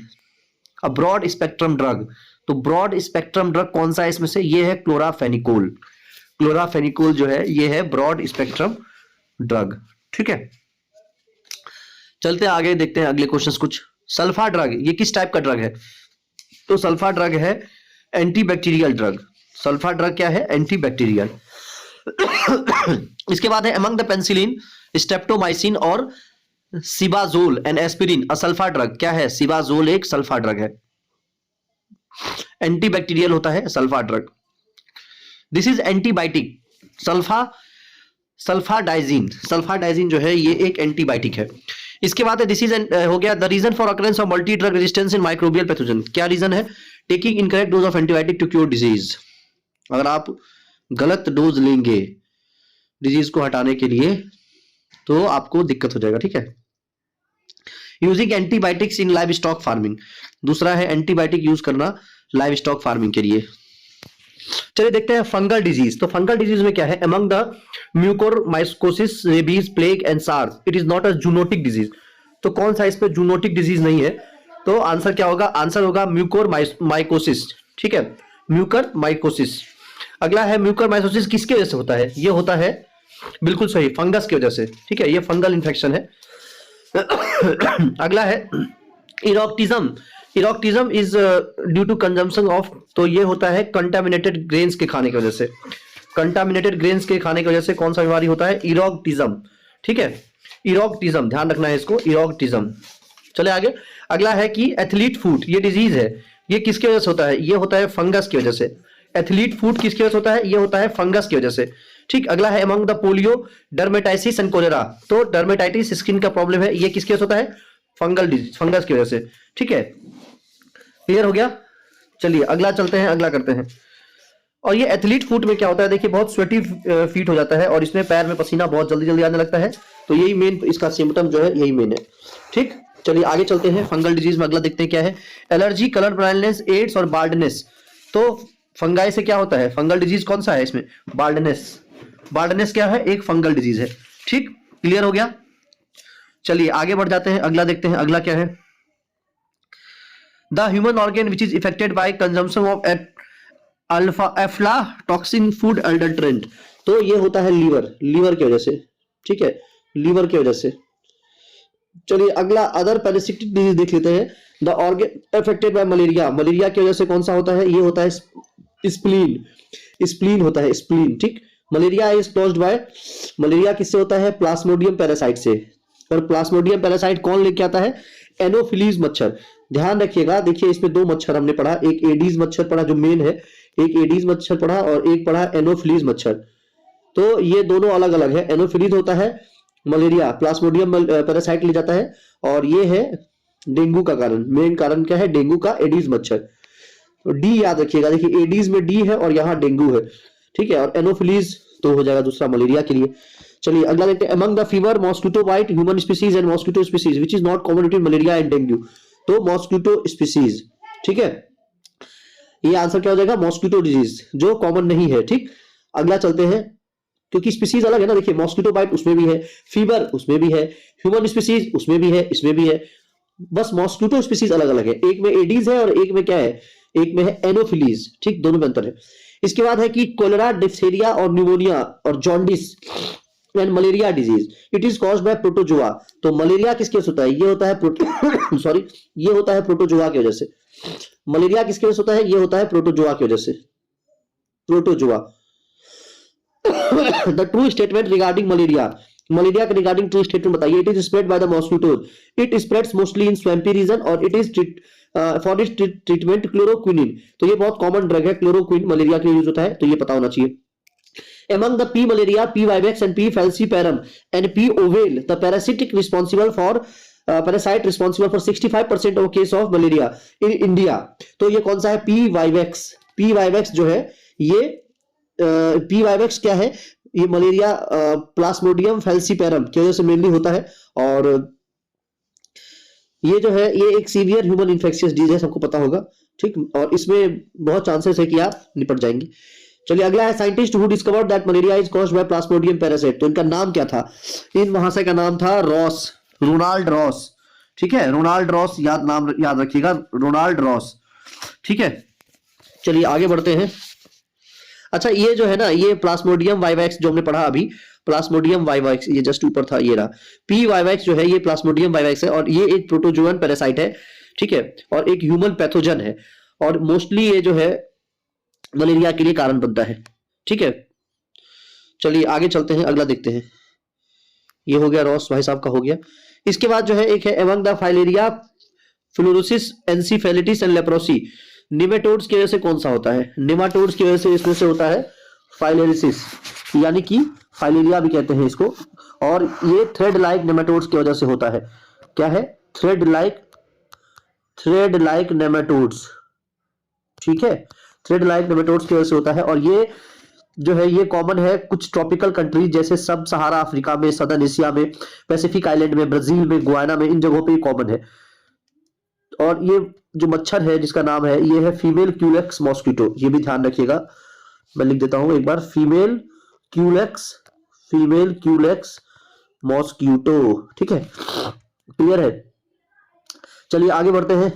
अ ब्रॉड स्पेक्ट्रम ड्रग, तो ब्रॉड स्पेक्ट्रम ड्रग कौन सा है इसमें से? ये है क्लोराफेनिकोल। क्लोराफेनिकोल जो है ये है ब्रॉड स्पेक्ट्रम ड्रग, ठीक है। चलते हैं आगे, देखते हैं अगले क्वेश्चंस कुछ। सल्फा ड्रग, ये किस टाइप का ड्रग है? तो सल्फा ड्रग है एंटीबैक्टीरियल ड्रग। सल्फा ड्रग क्या है? एंटीबैक्टीरियल। इसके बाद है अमंग द पेनिसिलिन, स्ट्रेप्टोमाइसिन और cibazol and aspirin, a sulpha drug, क्या है? सिबाजोल एक सल्फा ड्रग है, एंटीबैक्टीरियल होता है sulpha drug. This is antibiotic. Sulphadiazine, sulphadiazine जो है ये एक एंटीबायोटिक है। इसके बाद दिस इज हो गया the reason for occurrence of multi drug resistance in microbial pathogen, क्या रीजन है? Taking incorrect dose of antibiotic to cure disease, अगर आप गलत डोज लेंगे डिजीज को हटाने के लिए तो आपको दिक्कत हो जाएगा, ठीक है। Using antibiotics in live stock farming, दूसरा है एंटीबायोटिक यूज करना लाइव स्टॉक फार्मिंग के लिए। चलिए देखते हैं फंगल डिजीज। तो फंगल डिजीज में क्या है, among the mucormycosis, rabies, plague and SARS, it is not a zoonotic disease. तो कौन सा इसमें जूनोटिक डिजीज नहीं है, तो आंसर क्या होगा, आंसर होगा म्यूकोरमाइकोसिस। ठीक है, म्यूकोरमाइकोसिस। अगला है म्यूकोरमाइकोसिस किसकी वजह से होता है, ये होता है बिल्कुल सही फंगस की वजह से। ठीक है, ये फंगल इंफेक्शन है। अगला है ergotism. Ergotism is due to consumption of, तो ये होता है कंटामिनेटेड ग्रेन्स के खाने की वजह से। कंटामिनेटेड ग्रेन्स के खाने की वजह से कौन सा बीमारी होता है, इरोक्टिज्म। ठीक है, इरोक्टिज्म, ध्यान रखना है इसको, इरोक्टिज्म। चले आगे। अगला है कि एथलीट फूट, ये डिजीज है, ये किसकी वजह से होता है, ये होता है फंगस की वजह से। एथलीट फूट किसकी वजह से होता है, ये होता है फंगस की वजह से। ठीक, अगला है among the polio, dermatitis and cholera. तो डर्मेटाइटिस स्किन का प्रॉब्लम है, ये किसकी वजह से होता है, फंगल डिजीज, फंगस की वजह से। ठीक है, क्लियर हो गया। चलिए अगला चलते हैं, अगला करते हैं। और ये एथलीट फुट में क्या होता है, देखिए बहुत स्वेटी फीट हो जाता है और इसमें पैर में पसीना बहुत जल्दी जल्दी आने लगता है। तो यही मेन इसका सिम्टम जो है, यही मेन है। ठीक, चलिए आगे चलते हैं। फंगल डिजीज में अगला देखते हैं क्या है, एलर्जी, कलर ब्लाइंडनेस, एड्स और बार्डनेस। तो फंगाई से क्या होता है, फंगल डिजीज कौन सा है इसमें, बार्डनेस। बार्डनेस क्या है, एक फंगल डिजीज है। ठीक, क्लियर हो गया। चलिए आगे बढ़ जाते हैं, अगला देखते हैं। अगला क्या है, the human organ which is affected by consumption of aflatoxin food adulterant. तो ये होता है लीवर, लीवर की वजह से। ठीक है, लीवर की वजह से। चलिए अगला अदर पैरासिटिक डिजीज देख लेते हैं। The organ affected by malaria, malaria की वजह से कौन सा होता है, ये होता है स्प्लीन। स्प्लीन होता है, स्प्लीन। ठीक, malaria is caused bye, malaria किससे होता है, प्लाज्मोडियम पैरासाइट से। और प्लाज्मोडियम पैरासाइट कौन लेके आता है, एनोफिलीज मच्छर। ध्यान रखिएगा, देखिए इसमें दो मच्छर हमने पढ़ा, एक एडीज मच्छर पढ़ा जो मेन है, एक एडीज मच्छर पढ़ा और एक पढ़ा एनोफिलीज मच्छर। तो ये दोनों अलग अलग है। एनोफिलीज होता है मलेरिया, प्लाज्मोडियम पैरासाइट ले जाता है, और ये है डेंगू का कारण। मेन कारण क्या है, डेंगू का, एडीज मच्छर। तो डी याद रखिएगा, देखिए एडीज में डी है और यहाँ डेंगू है। ठीक है, और एनोफिलीज तो हो जाएगा दूसरा मलेरिया के लिए। चलिए अगला देखते हैं, among the fever, mosquito bite, human species and mosquito species which is not common between malaria and dengue. तो मॉस्किटो स्पीसीज। ठीक है, ये आंसर क्या हो जाएगा, मॉस्किटो डिजीज, जो कॉमन नहीं है। ठीक, अगला चलते हैं, क्योंकि स्पीसीज अलग है ना। देखिए मॉस्किटो बाइट उसमें भी है, फीवर उसमें भी है, ह्यूमन स्पीसीज उसमें भी है, इसमें भी है, बस मॉस्किटो स्पीसीज अलग अलग है। एक में एडीज है और एक में क्या है, एक में है एनोफिलीज। ठीक, दोनों में अंतर है। इसके बाद है कि कोलेरा, डिप्थेरिया और न्यूमोनिया और jaundice and malaria disease, it is caused bye protozoa. तो मलेरिया किसके वजह से होता है, ये होता है सॉरी, ये होता है प्रोटोजोआ की वजह से। मलेरिया किसके वजह से होता है, ये होता है प्रोटोजोआ की वजह से, protozoa. The true statement regarding malaria, malaria के रिगार्डिंग ट्रू स्टेटमेंट बताइए। It is spread by the mosquitoes, it spreads mostly in swampy region और it is for its treatment chloroquinine. तो ये बहुत कॉमन ड्रग है, क्लोरोक्विन मलेरिया के लिए यूज होता है, तो ये पता होना चाहिए। Among the P. malaria, P. vivax and P. falciparum and P. ovale, the parasite responsible for 65% of case of malaria in India. तो ये कौन सा है, P. vivax। P. vivax जो है ये P. vivax क्या है, ये मलेरिया प्लाज्मोडियम फैल्सीपेरम की वजह से मेनली होता है। और ये जो है, ये एक सीवियर ह्यूमन इन्फेक्शियस डिजीज है, सबको पता होगा। ठीक, और इसमें बहुत चांसेस है कि आप निपट जाएंगे। चलिए अगला है, scientist who discovered that malaria is caused bye Plasmodium parasite. तो इनका नाम क्या था, इन महाशय का नाम था रॉस, रोनाल्ड रॉस। ठीक है, रोनाल्ड रॉस, नाम याद रखिएगा, रोनाल्ड रॉस। ठीक है, चलिए आगे बढ़ते हैं। अच्छा, ये जो है ना, ये प्लाज्मोडियम वाइवैक्स जो हमने पढ़ा अभी, प्लाज्मोडियम वाइवैक्स, ये जस्ट ऊपर था, ये रहा पी वाइवैक्स जो है, ये प्लाज्मोडियम वाइवैक्स है और ये एक प्रोटोजोअन पैरासाइट है। ठीक है, और एक ह्यूमन पैथोजन है और मोस्टली ये जो है मलेरिया के लिए कारण बनता है। ठीक है, चलिए आगे चलते हैं, अगला देखते हैं। ये हो गया रॉस भाई साहब का हो गया। इसके बाद जो है एक है among the filaria, fluorosis, encephalitis and leprosy. Nematodes की वजह से कौन सा होता है, निमाटोड्स की वजह से इसमें से होता है फाइलेरिसिस, यानी कि फाइलेरिया भी कहते हैं इसको। और ये थ्रेड लाइक नेमाटोड्स की वजह से होता है। क्या है, थ्रेड लाइक नेमाटोड्स। ठीक है, थ्रेड लाइक नेमाटोड्स की वजह से होता है। और ये जो है, ये कॉमन है कुछ ट्रॉपिकल कंट्रीज जैसे सब सहारा अफ्रीका में, सदर्न एशिया में, पैसिफिक आइलैंड में, ब्राजील में, गुयाना में, इन जगहों पे कॉमन है। और ये जो मच्छर है जिसका नाम है ये है फीमेल क्यूलेक्स मॉस्किटो, ये भी ध्यान रखिएगा, मैं लिख देता हूं एक बार, फीमेल क्यूलेक्स मॉस्किटो, ठीक है, क्लियर है। चलिए आगे बढ़ते हैं,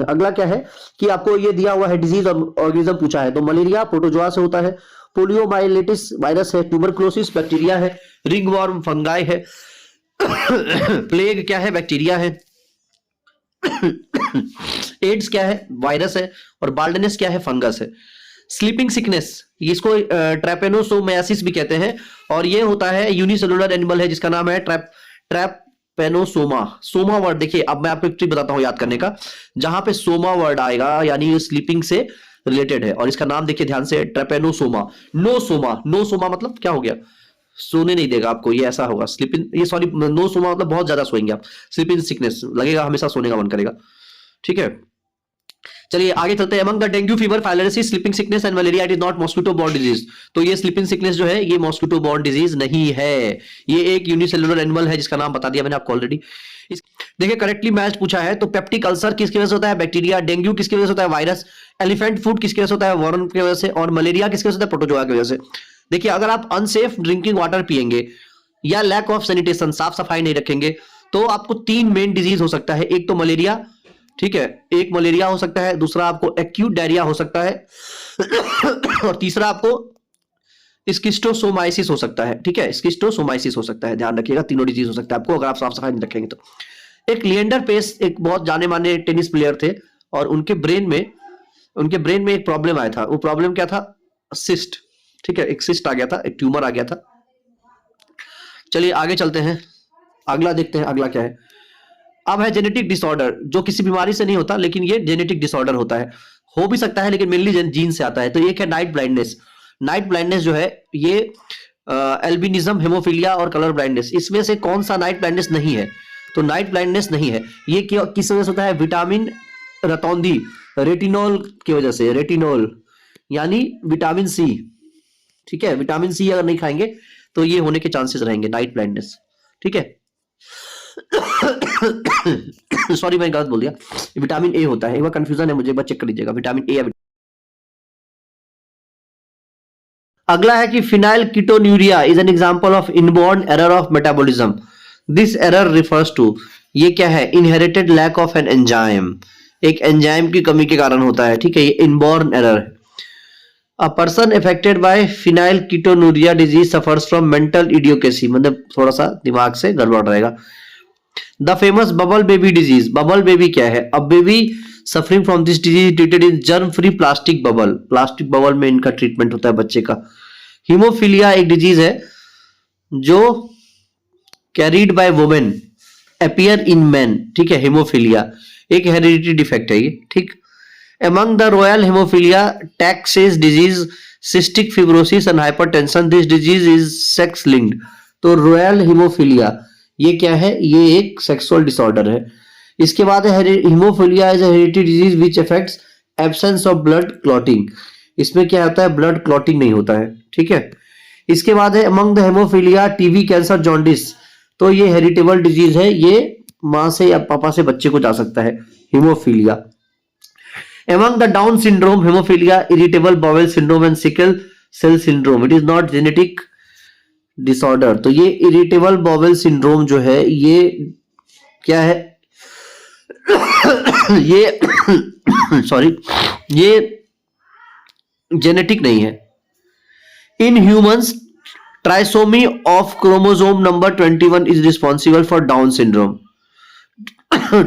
अगला क्या है कि आपको ये दिया हुआ है डिजीज और ऑर्गेनिज्म पूछा है, तो मलेरिया प्रोटोजोआ से होता है, पोलियोमाइलिटिस वायरस है, ट्यूबरक्लोसिस बैक्टीरिया है, रिंगवॉर्म फंगाई है, प्लेग क्या है, बैक्टीरिया है, एड्स क्या है, वायरस है, और बाल्डनेस क्या है, फंगस है। स्लीपिंग सिकनेस, इसको ट्रैपेनोसोमायासिस भी कहते हैं, और ये होता है यूनिसेलुलर एनिमल है जिसका नाम है ट्रैपेनोसोमा। सोमा वर्ड देखिए, अब मैं आपको एक ट्रिक बताता हूं याद करने का, जहां पे सोमा वर्ड आएगा यानी ये स्लीपिंग से रिलेटेड है, और इसका नाम देखिए ध्यान से, ट्रैपेनोसोमा। नो सोमा मतलब क्या हो गया, सोने नहीं देगा आपको, ये ऐसा होगा स्लीपिंग, ये सॉरी नो सोमा मतलब बहुत ज्यादा सोएंगे आप, स्लीपिंग सिकनेस लगेगा, हमेशा सोने का मन करेगा, ठीक है। चलिए आगे चलते हैं। Among the dengue fever, filariasis, sleeping sickness and malaria it is not mosquito borne disease. तो ये स्लीपिंग सिकनेस जो है ये मॉस्किटो बॉर्न डिजीज नहीं है, ये एक यूनिसेलुलर एनिमल है जिसका नाम बता दिया मैंने आपको ऑलरेडी। देखिए करेक्टली मैच पूछा है, तो पेप्टिक अल्सर किसकी वजह से होता है, बैक्टीरिया, डेंगू किसकी वजह से होता है, वायरस, एलिफेंट फुट किसकी वजह से होता है, वॉर्म की वजह से, और मलेरिया किसकी वजह से होता है, प्रोटोजोआ की वजह से। देखिए अगर आप अनसेफ ड्रिंकिंग वाटर पिएंगे या लैक ऑफ सैनिटेशन, साफ सफाई नहीं रखेंगे, तो आपको 3 मेन डिजीज हो सकता है। एक तो मलेरिया, ठीक है, एक मलेरिया हो सकता है, दूसरा आपको एक्यूट डायरिया हो सकता है, और तीसरा आपको स्किस्टोसोमाइसिस हो सकता है, ठीक है, स्किस्टोसोमाइसिस हो सकता है, ध्यान रखिएगा, तीनों डिजीज हो सकता है आपको अगर आप साफ सफाई नहीं रखेंगे तो। एक लिएंडर पेस एक बहुत जाने माने टेनिस प्लेयर थे, और उनके ब्रेन में एक प्रॉब्लम आया था। वो प्रॉब्लम क्या था, सिस्ट, ठीक है, एक सिस्ट आ गया था, एक ट्यूमर आ गया था। चलिए आगे चलते हैं, अगला देखते हैं, अगला क्या है। अब है जेनेटिक डिसऑर्डर, जो किसी बीमारी से नहीं होता लेकिन ये जेनेटिक डिसऑर्डर होता है, हो भी सकता है लेकिन मेनली जीन से आता है। तो एक है नाइट ब्लाइंडनेस। नाइट ब्लाइंडनेस जो है ये एल्बिनिज्म, हेमोफीलिया और कलर ब्लाइंडनेस, इसमें से कौन सा नाइट ब्लाइंडनेस नहीं है, तो नाइट ब्लाइंडनेस नहीं है। ये किस वजह से होता है, विटामिन रतौंधी, रेटिनॉल की वजह से, रेटिनॉल यानी विटामिन सी, ठीक है, विटामिन सी अगर नहीं खाएंगे तो ये होने के चांसेस रहेंगे, नाइट ब्लाइंडनेस, ठीक है। सॉरी मैं गलत बोल दिया, विटामिन ए होता है, एक बार कंफ्यूजन है मुझे, एक बार चेक कर लीजिएगा, विटामिन ए या अगला है कि phenylketonuria is an example of inborn error of metabolism. This error refers to, ये क्या है, inherited lack of an enzyme, एक एंजाइम की कमी के कारण होता है, ठीक है, ये इनबॉर्न एरर है। A person affected by phenylketonuria disease suffers from mental idiocy, मतलब थोड़ा सा दिमाग से गड़बड़ रहेगा। The famous bubble baby disease, bubble baby क्या है, a baby suffering from this disease treated in germ free plastic bubble, plastic bubble में इनका ट्रीटमेंट होता है बच्चे का। हीमोफीलिया एक डिजीज है जो carried by women appear in man, ठीक है, हीमोफीलिया एक हेरिडिटी डिफेक्ट है ये, ठीक। Among the royal hemophilia, Tay-Sachs disease, cystic fibrosis and hypertension, this disease is sex linked। तो royal hemophilia ये क्या है, ये एक सेक्सुअल डिसऑर्डर है। इसके बाद है haemophilia is hereditary disease which affects absence of blood clotting, इसमें क्या होता है, ब्लड क्लॉटिंग नहीं होता है, ठीक है। इसके बाद है among the haemophilia TB, cancer, jaundice, तो ये हेरिटेबल डिजीज है, ये माँ से या पापा से बच्चे को जा सकता है, haemophilia. Among the Down syndrome, hemophilia, irritable bowel syndrome and sickle cell syndrome, it is not genetic disorder। तो ये irritable bowel syndrome जो है ये क्या है, ये सॉरी ये जेनेटिक नहीं है। In humans, trisomy of chromosome number 21 is responsible for Down syndrome।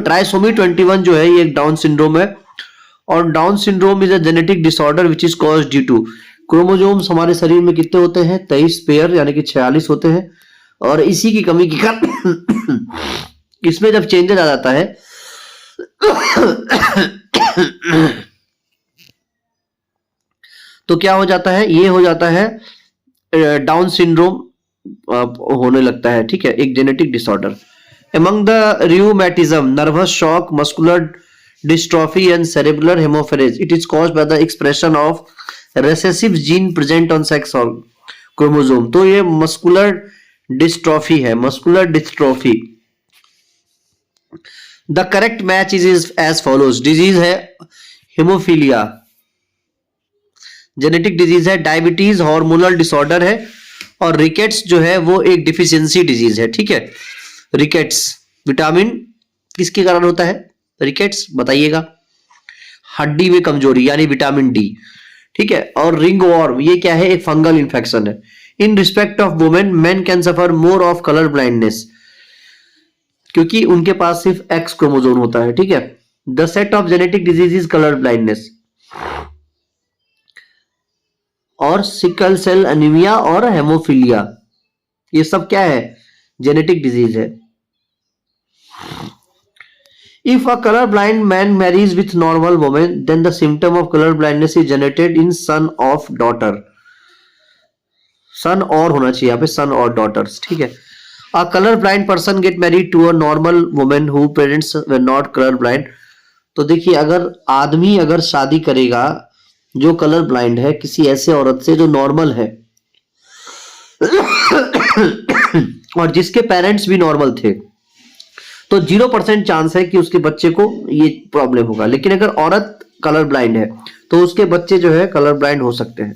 Trisomy 21 जो है ये एक डाउन सिंड्रोम है, और Down syndrome is a genetic disorder which is caused due to, chromosomes हमारे शरीर में कितने होते हैं, 23 पेयर यानी कि 46 होते हैं, और इसी की कमी के कारण इसमें जब चेंजेस आ जाता है तो क्या हो जाता है, ये हो जाता है डाउन सिंड्रोम होने लगता है, ठीक है, एक genetic disorder. Among the rheumatism, nervous shock, muscular dystrophy and cerebral hemorrhage, it is caused by the expression of recessive gene present on sex chromosome। तो ये मस्कुलर डिस्ट्रॉफी है, muscular dystrophy. The correct match is as follows. Disease है हेमोफीलिया, जेनेटिक डिजीज है डायबिटीज, हार्मोनल डिसऑर्डर है, और रिकेट्स जो है वो एक डिफिशियंसी डिजीज है। ठीक है, रिकेट्स विटामिन किसके कारण होता है रिकेट्स बताइएगा? हड्डी में कमजोरी यानी विटामिन डी। ठीक है, और रिंग वॉर्म ये क्या है? एक फंगल इंफेक्शन है। In respect of women main can suffer more of colour blindness, क्योंकि उनके पास सिर्फ एक्स क्रोमोसोम होता है। ठीक है, the set of genetic disease is colour blindness और सिकल सेल एनीमिया और हेमोफीलिया, ये सब क्या है? जेनेटिक डिजीज है। If a colorblind man marries with normal woman, then the symptom of color blindness is generated in son of daughter. Son और होना चाहिए यहाँ पे, son और daughters। ठीक है, a colorblind person get married to a normal woman who parents were not colorblind। तो देखिए, अगर आदमी अगर शादी करेगा जो कलर ब्लाइंड है किसी ऐसे औरत से जो नॉर्मल है और जिसके पेरेंट्स भी नॉर्मल थे, तो 0% चांस है कि उसके बच्चे को ये प्रॉब्लम होगा। लेकिन अगर औरत कलर ब्लाइंड है तो उसके बच्चे जो है कलर ब्लाइंड हो सकते हैं।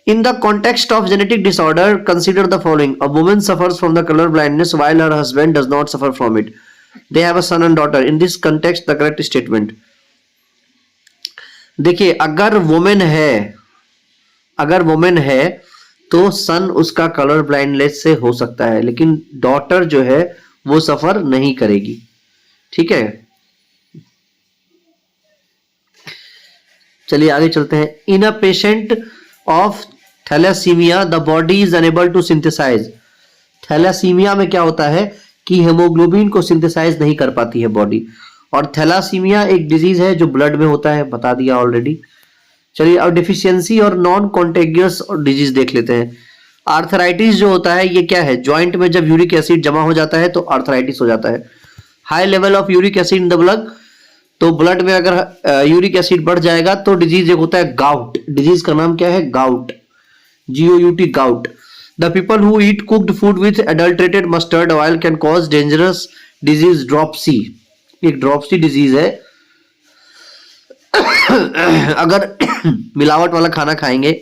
In the context of genetic disorder consider the following. A woman suffers from the colour blindness while her husband does not suffer from it. They have a son and daughter. In this context the correct statement. देखिए, अगर वुमेन है तो सन उसका कलर ब्लाइंडनेस से हो सकता है, लेकिन डॉटर जो है वो सफर नहीं करेगी। ठीक है, चलिए आगे चलते हैं। In a patient of thalassaemia the body is unable to synthesise. Thalassaemia में क्या होता है कि हेमोग्लोबिन को सिंथेसाइज नहीं कर पाती है बॉडी, और थैलासीमिया एक डिजीज है जो ब्लड में होता है, बता दिया ऑलरेडी। चलिए अब डिफिशियंसी और नॉन कॉन्टेगियस डिजीज देख लेते हैं। आर्थराइटिस जो होता है ये क्या है? जॉइंट में जब यूरिक एसिड जमा हो जाता है तो आर्थराइटिस हो जाता है। High level of uric acid in the blood, तो ब्लड में अगर यूरिक एसिड बढ़ जाएगा तो डिजीज एक होता है गाउट। डिजीज का नाम क्या है? Gout, GOUT, gout. The people who eat cooked food with adulterated mustard oil can cause dangerous disease dropsy. एक ड्रॉपसी डिजीज है। अगर मिलावट वाला खाना खाएंगे,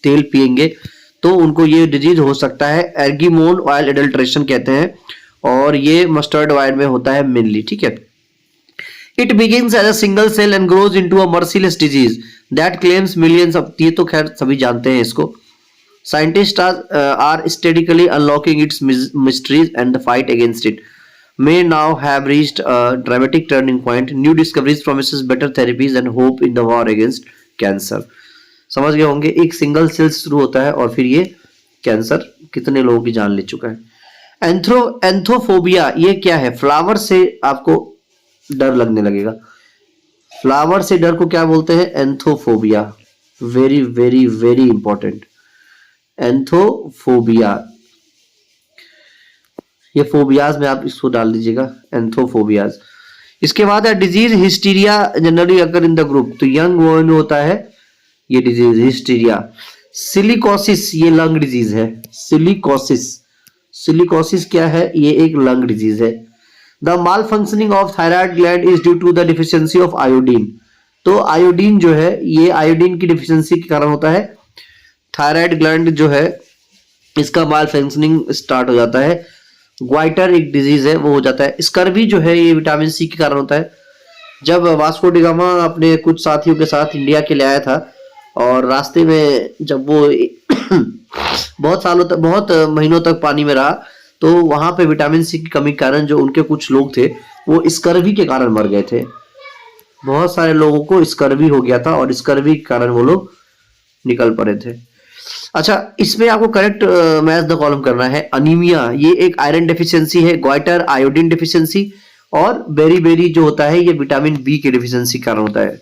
तेल पिएंगे, तो उनको ये डिजीज हो सकता है। एर्गीमोन ऑयल एडल्ट्रेशन कहते हैं, और ये मस्टर्ड ऑयल में होता है मेनली। ठीक है, it begins as a single cell and grows into a merciless disease that claims millions of. ये तो खैर सभी जानते हैं इसको। Scientist are steadily unlocking its mysteries and the fight against it may now have reached a dramatic turning point. New discoveries promises better therapies and hope in the war against cancer. समझ गए होंगे, एक सिंगल सेल शुरू होता है और फिर ये कैंसर कितने लोगों की जान ले चुका है। एंथोफोबिया ये क्या है? फ्लावर से आपको डर लगने लगेगा। फ्लावर से डर को क्या बोलते हैं? Anthophobia. Very very very important, anthophobia. ये फोबियाज में आप इसको डाल दीजिएगा, एंथोफोबियाज। इसके बाद है डिजीज हिस्टीरिया जनरली अगर इन द ग्रुप, तो यंग वुमेन में होता है ये डिजीज हिस्टीरिया। सिलिकोसिस ये लंग डिजीज है। सिलिकोसिस क्या है? ये एक लंग डिजीज है। The malfunctioning of thyroid gland is due to the deficiency of iodine. तो आयोडीन जो है ये आयोडीन की डिफिशियंसी के कारण होता है। थायराइड ग्लैंड जो है इसका माल फंक्शनिंग स्टार्ट हो जाता है। ग्वाइटर एक डिजीज है, वो हो जाता है। स्कर्वी जो है ये विटामिन सी के कारण होता है। जब वास्को डी गामा अपने कुछ साथियों के साथ इंडिया के लिए आया था, और रास्ते में जब वो बहुत सालों तक, बहुत महीनों तक पानी में रहा, तो वहां पे विटामिन सी की कमी के कारण जो उनके कुछ लोग थे वो स्कर्वी के कारण मर गए थे। बहुत सारे लोगों को स्कर्वी हो गया था और स्कर्वी के कारण वो लोग निकल पड़े थे। अच्छा, इसमें आपको करेक्ट मैच द कॉलम करना है। अनीमिया ये एक आयरन डेफिशिएंसी है। ग्वाइटर आयोडीन डेफिशिएंसी, और बेरी जो होता है ये विटामिन बी के डेफिशिएंसी कारण होता है।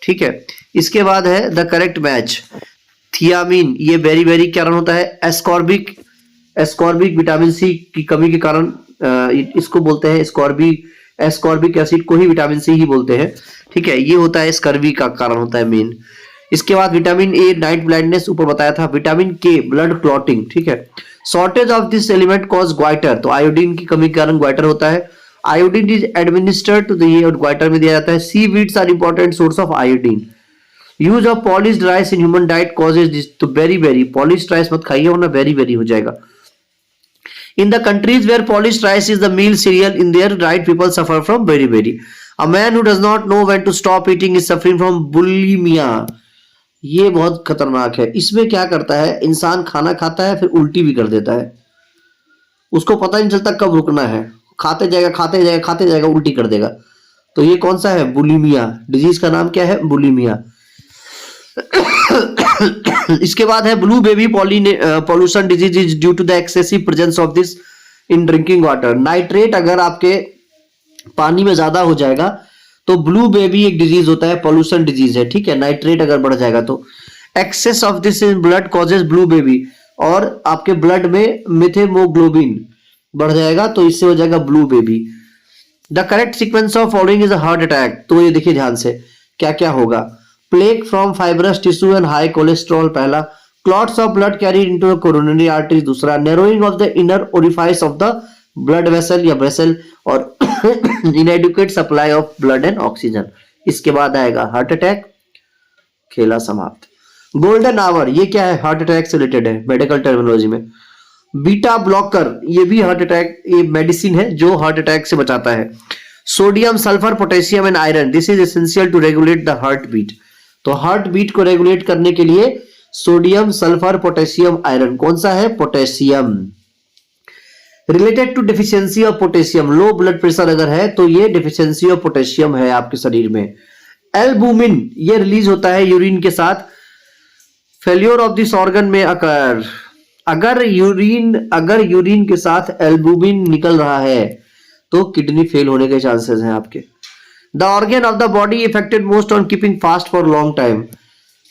ठीक है, इसके बाद है द करेक्ट मैच। थियामिन ये बेरी कारण होता है। एस्कॉर्बिक विटामिन सी की कमी के कारण इसको बोलते हैं एस्कॉर्बिक एसिड को ही विटामिन सी ही बोलते हैं। ठीक है, ये होता है स्कर्वी का कारण होता है मेन। इसके बाद विटामिन ए नाइट ब्लाइंडनेस ऊपर बताया था। विटामिन के ब्लड क्लॉटिंग। ठीक है, shortage of this element cause goitre, तो आयोडीन की कमी के कारण ग्वाइटर होता है। Iodine is administered to the, ये क्वार्टर में दिया जाता है। Seaweeds are important source of iodine. Use of polished rice in human diet causes this, तो बेरी बेरी, पॉलिश्ड राइस मत खाइए वरना बेरी बेरी हो जाएगा। In the countries where polished rice is the meal cereal, in their diet people suffer from beriberi. A man who does not know when to stop eating is suffering from bulimia. ये बहुत खतरनाक है। इसमें क्या करता है, इंसान खाना खाता है फिर उल्टी भी कर देता है, उसको पता नहीं चलता कब रुकना है, खाते जाएगा खाते जाएगा खाते जाएगा उल्टी कर देगा। तो ये कौन सा है, बुलिमिया। डिजीज का नाम क्या है, बुलिमिया। इसके बाद है blue baby pollution disease is due to the excessive presence of this in drinking water. Nitrate अगर आपके पानी में ज्यादा हो जाएगा तो ब्लू बेबी एक डिजीज होता है, पॉल्यूशन डिजीज है, ठीक है। नाइट्रेट अगर बढ़ जाएगा तो excess of this in blood causes blue baby, और आपके ब्लड में मेथेमोग्लोबिन बढ़ जाएगा तो इससे हो जाएगा blue baby. The correct sequence of following is a heart attack. तो ये देखिए ध्यान से क्या क्या होगा। Plaque from fibrous tissue and high cholesterol पहला, clots of blood carried into the coronary arteries दूसरा, narrowing of the inner orifice of the blood vessel या वेसल, और inadequate supply of blood and oxygen. इसके बाद आएगा हार्ट अटैक, खेला समाप्त। गोल्डन आवर, ये क्या है, हार्ट अटैक से रिलेटेड है मेडिकल टर्मिनोलॉजी में। बीटा ब्लॉकर, ये भी हार्ट अटैक, ये मेडिसिन है जो हार्ट अटैक से बचाता है। Sodium, sulphur, potassium and iron, this is essential to regulate the heart beat. तो हार्ट बीट को रेगुलेट करने के लिए सोडियम, सल्फर, पोटेशियम, आयरन, कौन सा है, potassium. Related to deficiency of potassium, low blood pressure अगर है तो ये डिफिशियंसी ऑफ पोटेशियम है आपके शरीर में। एल्बुमिन, ये रिलीज होता है यूरिन के साथ। फेल्योर ऑफ दिस ऑर्गन में अकर, अगर यूरिन के साथ एल्बुमिन निकल रहा है तो किडनी फेल होने के चांसेस हैं आपके। The organ of the body affected most on keeping fast for long time.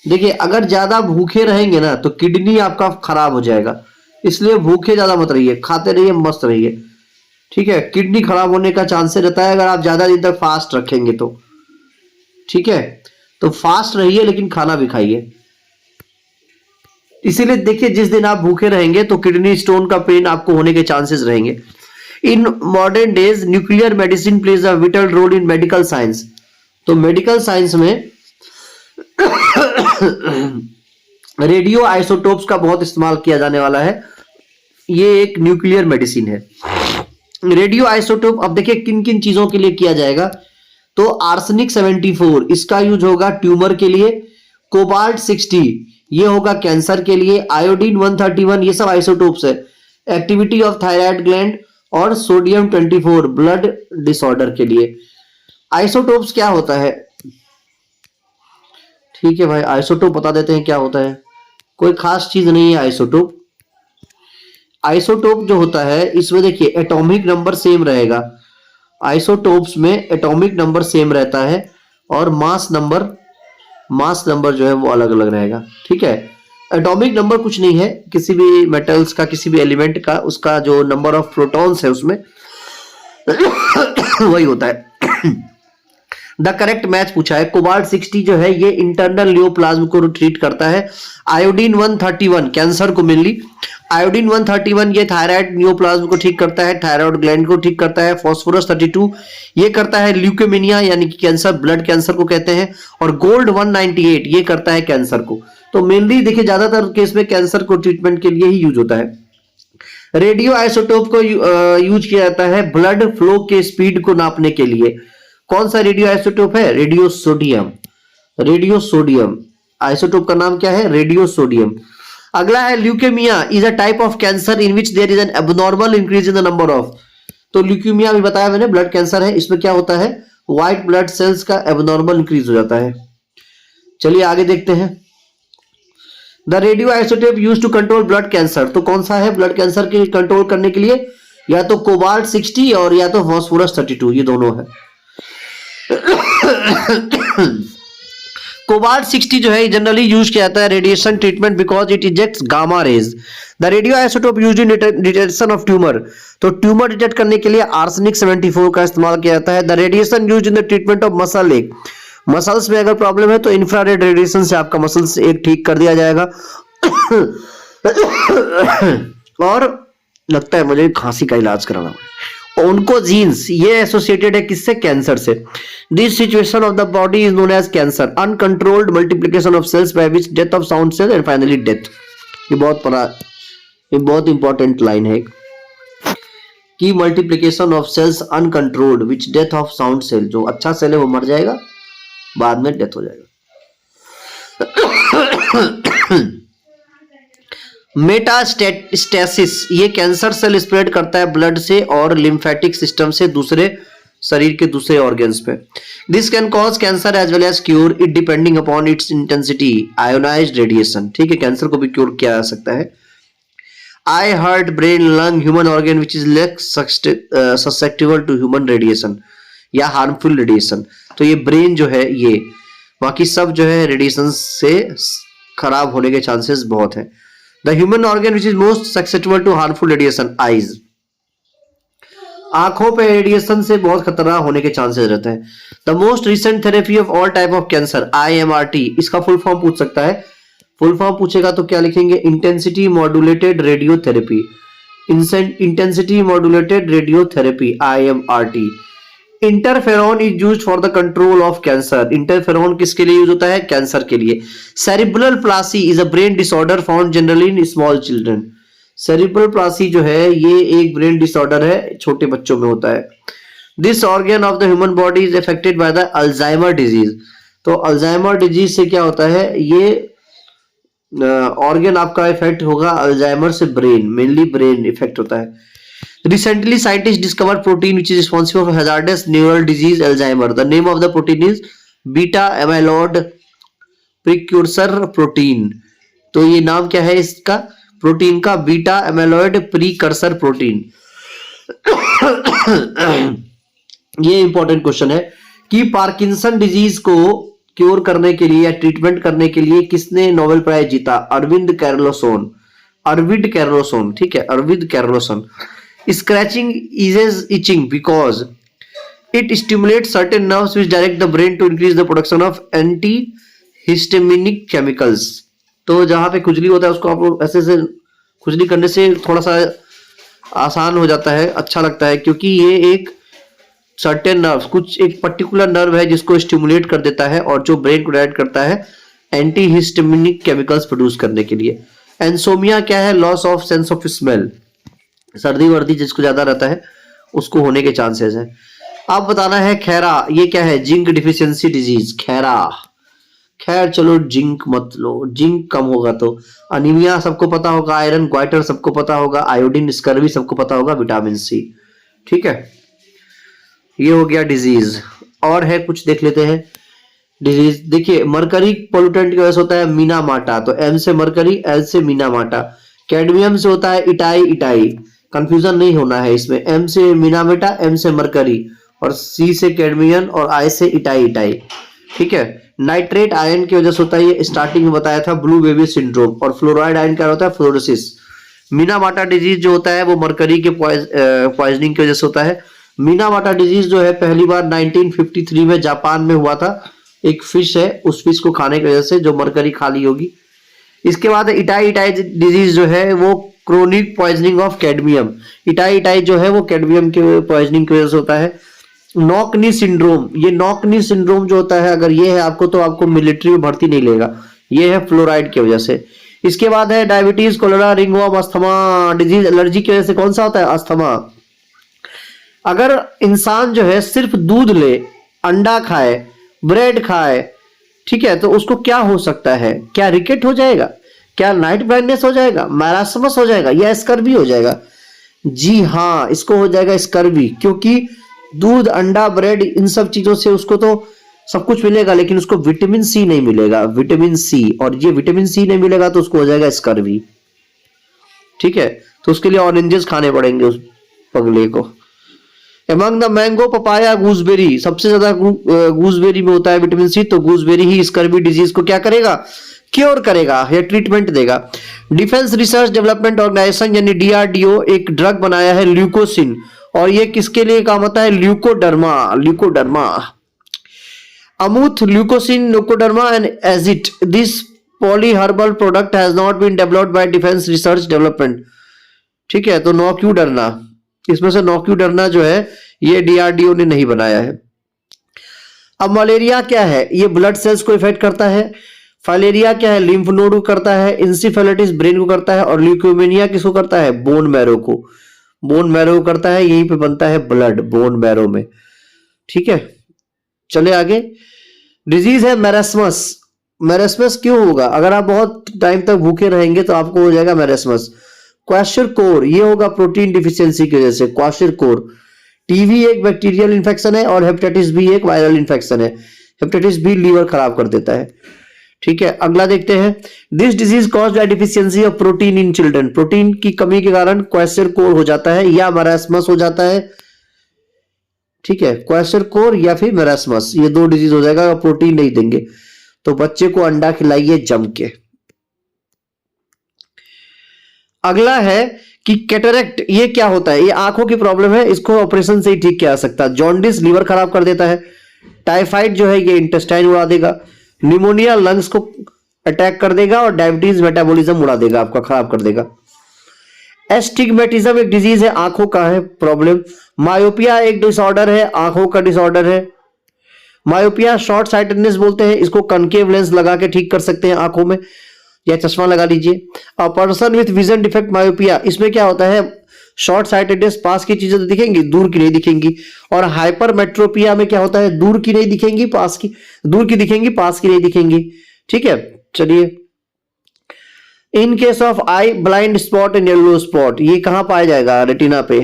देखिए अगर ज्यादा भूखे रहेंगे ना तो किडनी आपका खराब हो जाएगा, इसलिए भूखे ज्यादा मत रहिए, खाते रहिए, मस्त रहिए, ठीक है। किडनी खराब होने का चांस रहता है अगर आप ज्यादा दिन तक फास्ट रखेंगे तो, ठीक है। तो फास्ट रहिए लेकिन खाना भी खाइए। इसीलिए देखिए जिस दिन आप भूखे रहेंगे तो किडनी स्टोन का पेन आपको होने के चांसेस रहेंगे। In modern days nuclear medicine plays a vital role in medical science. तो मेडिकल साइंस में रेडियो आइसोटोप्स का बहुत इस्तेमाल किया जाने वाला है। ये एक न्यूक्लियर मेडिसिन है। रेडियो आइसोटोप अब देखिए किन किन चीजों के लिए किया जाएगा। तो आर्सेनिक 74 इसका यूज होगा ट्यूमर के लिए। कोबाल्ट 60 ये होगा कैंसर के लिए। आयोडीन 131 ये सब आइसोटोप्स है। एक्टिविटी ऑफ थायराइड ग्लैंड और सोडियम 24 ब्लड डिसऑर्डर के लिए। आइसोटोप्स क्या होता है, ठीक है भाई, आइसोटोप बता देते हैं क्या होता है। कोई खास चीज नहीं है आइसोटोप। आइसोटोप जो होता है इसमें देखिए एटॉमिक नंबर सेम रहेगा। आइसोटोप्स में एटॉमिक नंबर सेम रहता है और मास नंबर जो है वो अलग अलग रहेगा, ठीक है। एटॉमिक नंबर कुछ नहीं है किसी भी मेटल्स का, किसी भी एलिमेंट का, उसका जो नंबर ऑफ प्रोटॉन्स है उसमें वही होता है। द करेक्ट मैच पूछा है। कोबाल्ट 60 जो है ये इंटरनल न्यूप्लाज्म को ट्रीट करता है। आयोडीन 131 कैंसर को मेनली। आयोडीन 131 ये थायराइड न्यूप्लाज्म को ठीक करता है, थायराइड ग्लैंड को ठीक करता है। फास्फोरस 32 ये करता है ल्यूकेमिया यानी कि कैंसर, ब्लड कैंसर को कहते हैं। और गोल्ड 198 ये करता है कैंसर को। तो मेनली देखिए ज्यादातर केस में कैंसर को ट्रीटमेंट के लिए ही यूज होता है। रेडियो आइसोटोप को यूज किया जाता है ब्लड फ्लो के स्पीड को नापने के लिए। कौन सा रेडियो आइसोटोप है, radio sodium. Radio sodium isotope का नाम क्या है, रेडियो सोडियम। अगला है leukaemia is a type of cancer in which there is an abnormal increase in the number of. तो ल्यूकेमिया भी बताया मैंने, ब्लड कैंसर है। इसमें क्या होता है, व्हाइट ब्लड सेल्स का एबनॉर्मल इंक्रीज हो जाता है। चलिए आगे देखते हैं। The radio isotope use to control blood cancer. तो कौन सा है ब्लड कैंसर के कंट्रोल करने के लिए, या तो कोबाल्ट 60 और या तो फास्फोरस 32, ये दोनों है। कोबाल्ट 60 जो है जनरली यूज किया जाता है radiation treatment because it ejects gamma rays. The radio isotope used in detection of tumour. तो ट्यूमर डिटेक्ट करने के लिए आर्सेनिक 74 का इस्तेमाल किया जाता है। The radiation used in the treatment of muscle एक। मसल्स में अगर प्रॉब्लम है तो इंफ्रारेड रेडिएशन से आपका मसल्स एक ठीक कर दिया जाएगा। और लगता है मुझे खांसी का इलाज कराना ओन्कोजीन्स ये एसोसिएटेड है किससे? कैंसर से। This situation of the body is known as cancer, uncontrolled multiplication of cells by which death of sound cell and finally death. ये बहुत इंपॉर्टेंट लाइन है कि multiplication of cells uncontrolled which death of sound cell, जो अच्छा सेल है वो मर जाएगा, बाद में डेथ हो जाएगा। मेटास्टेसिस ये कैंसर सेल स्प्रेड करता है ब्लड से और लिम्फेटिक सिस्टम से दूसरे शरीर के दूसरे ऑर्गन्स पे। This can cause cancer as well as cure it depending upon its intensity ionised radiation. ठीक है, कैंसर को भी क्योर किया जा सकता है। Eye, heart, brain, lung, human organ which is less susceptible to human radiation या हार्मफुल रेडिएशन। तो ये ब्रेन जो है, ये बाकी सब जो है रेडिएशन से खराब होने के चांसेस बहुत है। The human organ which is most susceptible to harmful radiation, eyes. आंखों पे रेडिएशन से बहुत खतरा होने के चांसेस रहते हैं। The most recent therapy of all type of cancer, IMRT, इसका फुल फॉर्म पूछ सकता है। फुल फॉर्म पूछेगा तो क्या लिखेंगे? Intensity modulated radiotherapy. Intensity modulated radiotherapy, IMRT। Interferon is used for the control of cancer. Interferon किसके लिए यूज होता है? कैंसर के लिए। Cerebral Plassey is a brain disorder found generally in small children. Cerebral Plassey जो है ये एक ब्रेन डिसऑर्डर है, छोटे बच्चों में होता है। This organ of the human body is affected by the Alzheimer disease. तो अल्जाइमर डिजीज से क्या होता है? ये ऑर्गन आपका इफेक्ट होगा अल्जाइमर से, ब्रेन, मेनली ब्रेन इफेक्ट होता है। Recently, scientists discovered protein which is responsible for hazardous neural disease Alzheimer. The name of the protein is beta amyloid precursor protein. तो ये नाम क्या है इसका? प्रोटीन का बीटा एमाइलॉइड प्रीकर्सर प्रोटीन। ये इंपॉर्टेंट क्वेश्चन है कि पार्किंसन डिजीज को क्योर करने के लिए या ट्रीटमेंट करने के लिए किसने नोबेल प्राइज जीता? अरविंद कैर्लोसोन। ठीक है, Arvind कैर्लोसोन। Scratching eases itching because it stimulates certain nerves which direct the brain to increase the production of antihistaminic chemicals. तो जहां पे खुजली होता है उसको आप ऐसे से खुजली करने से थोड़ा सा आसान हो जाता है, अच्छा लगता है, क्योंकि ये एक सर्टेन नर्व, कुछ एक पर्टिकुलर नर्व है जिसको स्टिमुलेट कर देता है और जो ब्रेन को डायरेक्ट करता है एंटीहिस्टामिनिक केमिकल्स प्रोड्यूस करने के लिए। एंसोमिया क्या है? Loss of sense of smell. सर्दी वर्दी जिसको ज्यादा रहता है उसको होने के चांसेस है। अब बताना है खैरा, ये क्या है? Zinc deficiency disease, Khaira. खैर चलो जिंक मत लो, जिंक कम होगा तो। अनीमिया सबको पता होगा, आयरन ग्वाइटर सबको पता होगा, आयोडीन स्कर्वी सबको पता होगा, विटामिन सी। ठीक है, ये हो गया डिजीज। और है कुछ देख लेते हैं डिजीज। देखिए, मरकरी पोल्यूटेंट की वजह से होता है मीना माटा, तो एम से मरकरी, एल से मीना माटा। कैडमियम से होता है इटाई, कंफ्यूजन नहीं होना है इसमें। एम से मीनामेटा, एम से मरकरी, और सी से कैडमियम और आई से इटाई। ठीक है, नाइट्रेट आयन की वजह से होता है, ये स्टार्टिंग में बताया था, ब्लू बेबी सिंड्रोम। और फ्लोराइड आयन क्या होता है? फ्लोरोसिस। मीनामाटा डिजीज जो होता है वो मरकरी के पॉइजनिंग की वजह से होता है। मीनामाटा डिजीज जो है पहली बार 1953 में जापान में हुआ था। एक फिश है, उस फिश को खाने की वजह से जो मरकरी खा ली होगी। इसके बाद इटाई डिजीज जो है वो chronic poisoning of cadmium. Itai जो है वो कैडमियम के पॉइजनिंग की वजह से होता है। नॉकनी सिंड्रोम, ये नॉकनी सिंड्रोम जो होता है, अगर ये है आपको तो आपको मिलिट्री में भर्ती नहीं लेगा, ये है फ्लोराइड की वजह से। इसके बाद है diabetes, cholera, ringworm, asthma disease. Allergy की वजह से कौन सा होता है? अस्थमा। अगर इंसान जो है सिर्फ दूध ले, अंडा खाए, ब्रेड खाए, ठीक है, तो उसको क्या हो सकता है? क्या रिकेट हो जाएगा? क्या नाइट ब्लाइंडनेस हो जाएगा? मैरास्मस हो जाएगा या स्कर्वी हो जाएगा? जी हाँ, इसको हो जाएगा स्कर्वी, क्योंकि दूध, अंडा, ब्रेड, इन सब चीजों से उसको तो सब कुछ मिलेगा, लेकिन उसको विटामिन सी नहीं मिलेगा, विटामिन सी। और ये विटामिन सी नहीं मिलेगा तो उसको हो जाएगा स्कर्वी। ठीक है, तो उसके लिए ऑरेंजेस खाने पड़ेंगे उस पगले को। Among the mango, papaya, gooseberry, सबसे ज्यादा गूसबेरी में होता है विटामिन सी, तो गूसबेरी ही स्कर्वी डिजीज को क्या करेगा? क्योर करेगा या ट्रीटमेंट देगा। डिफेंस रिसर्च डेवलपमेंट ऑर्गेनाइजेशन यानी DRDO एक ड्रग बनाया है ल्यूकोसिन, और ये किसके लिए काम आता है? ल्यूकोडर्मा। अमूथ, ल्यूकोसिन, ल्यूकोडर्मा एंड एजिट। This polyherbal product has not been developed by defence research development. ठीक है, तो नो क्यों डरना। इसमें से नोक्यूडर्ना जो है ये डीआरडीओ ने नहीं बनाया है। अब मलेरिया क्या है, ये ब्लड सेल्स को इफेक्ट करता है। फाइलेरिया क्या है, लिम्फ नोड को करता है। इंसेफेलाइटिस ब्रेन को करता है। और ल्यूकेमिया किसको करता है, बोन मैरो को। बोन मैरो को करता है, यहीं पे बनता है ब्लड बोन मैरो में। ठीक है, चले आगे। डिजीज है मैरास्मस। मैरास्मस क्यों होगा, अगर आप बहुत टाइम तक भूखे रहेंगे तो आपको हो जाएगा मैरास्मस। क्वाशरकोर, ये होगा प्रोटीन डिफिशियंसी की वजह से, क्वाशरकोर। टीबी एक बैक्टीरियल इन्फेक्शन है और हेपेटाइटिस बी एक वायरल इन्फेक्शन है। हेपेटाइटिस बी लीवर खराब कर देता है। ठीक है, अगला देखते हैं। This disease caused bye deficiency of protein in children. Protein की कमी के कारण क्वाशरकोर हो जाता है या मैरास्मस हो जाता है। ठीक है, क्वाशरकोर या फिर मैरास्मस, ये दो डिजीज हो जाएगा अगर प्रोटीन नहीं देंगे तो। बच्चे को अंडा खिलाइए जम के। अगला है कि कैटरेक्ट, ये क्या होता है, ये आंखों की प्रॉब्लम है, इसको ऑपरेशन से ही ठीक किया जा सकता है। जॉन्डिस लीवर खराब कर देता है। टाइफाइड जो है ये इंटेस्टाइन उड़ा देगा। निमोनिया लंग्स को अटैक कर देगा। और डायबिटीज मेटाबॉलिज्म उड़ा देगा, आपका खराब कर देगा। एस्टिग्मेटिज्म एक डिजीज है, आंखों का है प्रॉब्लम। मायोपिया एक डिसऑर्डर है, आंखों का डिसऑर्डर है। मायोपिया शॉर्ट साइटेडनेस बोलते हैं, इसको कनकेव लेंस लगा के ठीक कर सकते हैं आंखों में, या चश्मा लगा लीजिए। A person with vision defect myopia, इसमें क्या होता है, शॉर्ट साइटेडनेस, पास की चीजें तो दिखेंगी, दूर की नहीं दिखेंगी। और हाइपरमेट्रोपिया में क्या होता है, दूर की नहीं दिखेंगी, पास की, दूर की दिखेंगी, पास की नहीं दिखेंगी। ठीक है, चलिए। In case of I blind spot and yellow spot, ये कहां पाया जाएगा, रेटिना पे।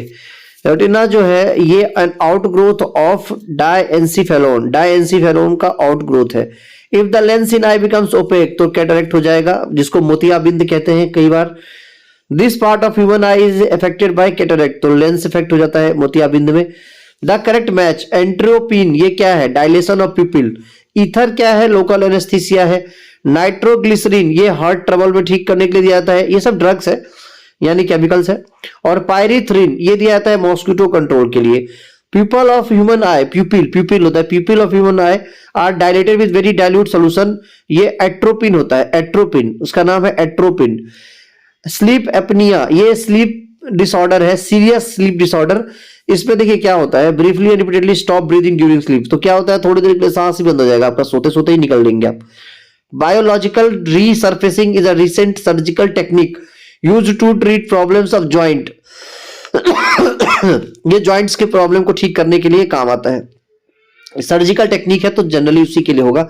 रेटिना जो है ये an outgrowth of diencephalon, diencephalon का आउटग्रोथ है। If the lens in eye becomes opaque, तो कैटरेक्ट हो जाएगा, जिसको मोतियाबिंद कहते हैं कई बार। This part of human eye is affected by cataract, तो लेंस इफेक्ट हो जाता है मोतियाबिंद में। द करेक्ट मैच, एंट्रोपिन ये क्या है, डायलेशन ऑफ पिपिल। ईथर क्या है, लोकल एनेस्थीसिया है। नाइट्रोग्लिसरीन ये हार्ट ट्रबल में ठीक करने के लिए दिया जाता है, ये सब ड्रग्स है यानी केमिकल्स है। और पायरिथ्रिन ये दिया जाता है मॉस्किटो कंट्रोल के लिए। Pupil of human eye, pupil होता है, pupil of human eye are dilated with very dilute solution, ये एट्रोपिन होता है, एट्रोपिन, उसका नाम है एट्रोपिन। स्लीप एपनिया ये स्लीप डिसऑर्डर है, सीरियस स्लीप डिसऑर्डर। इसमें देखिए क्या होता है, briefly and repeatedly stop breathing during sleep, तो क्या होता है, थोड़ी देर के लिए सांस ही बंद हो जाएगा आपका, सोते सोते ही निकल लेंगे आप। Biological resurfacing is a recent surgical technique used to treat problems of joint. ये जॉइंट्स के प्रॉब्लम को ठीक करने के लिए काम आता है। सर्जिकल टेक्निक है तो जनरली उसी के लिए होगा।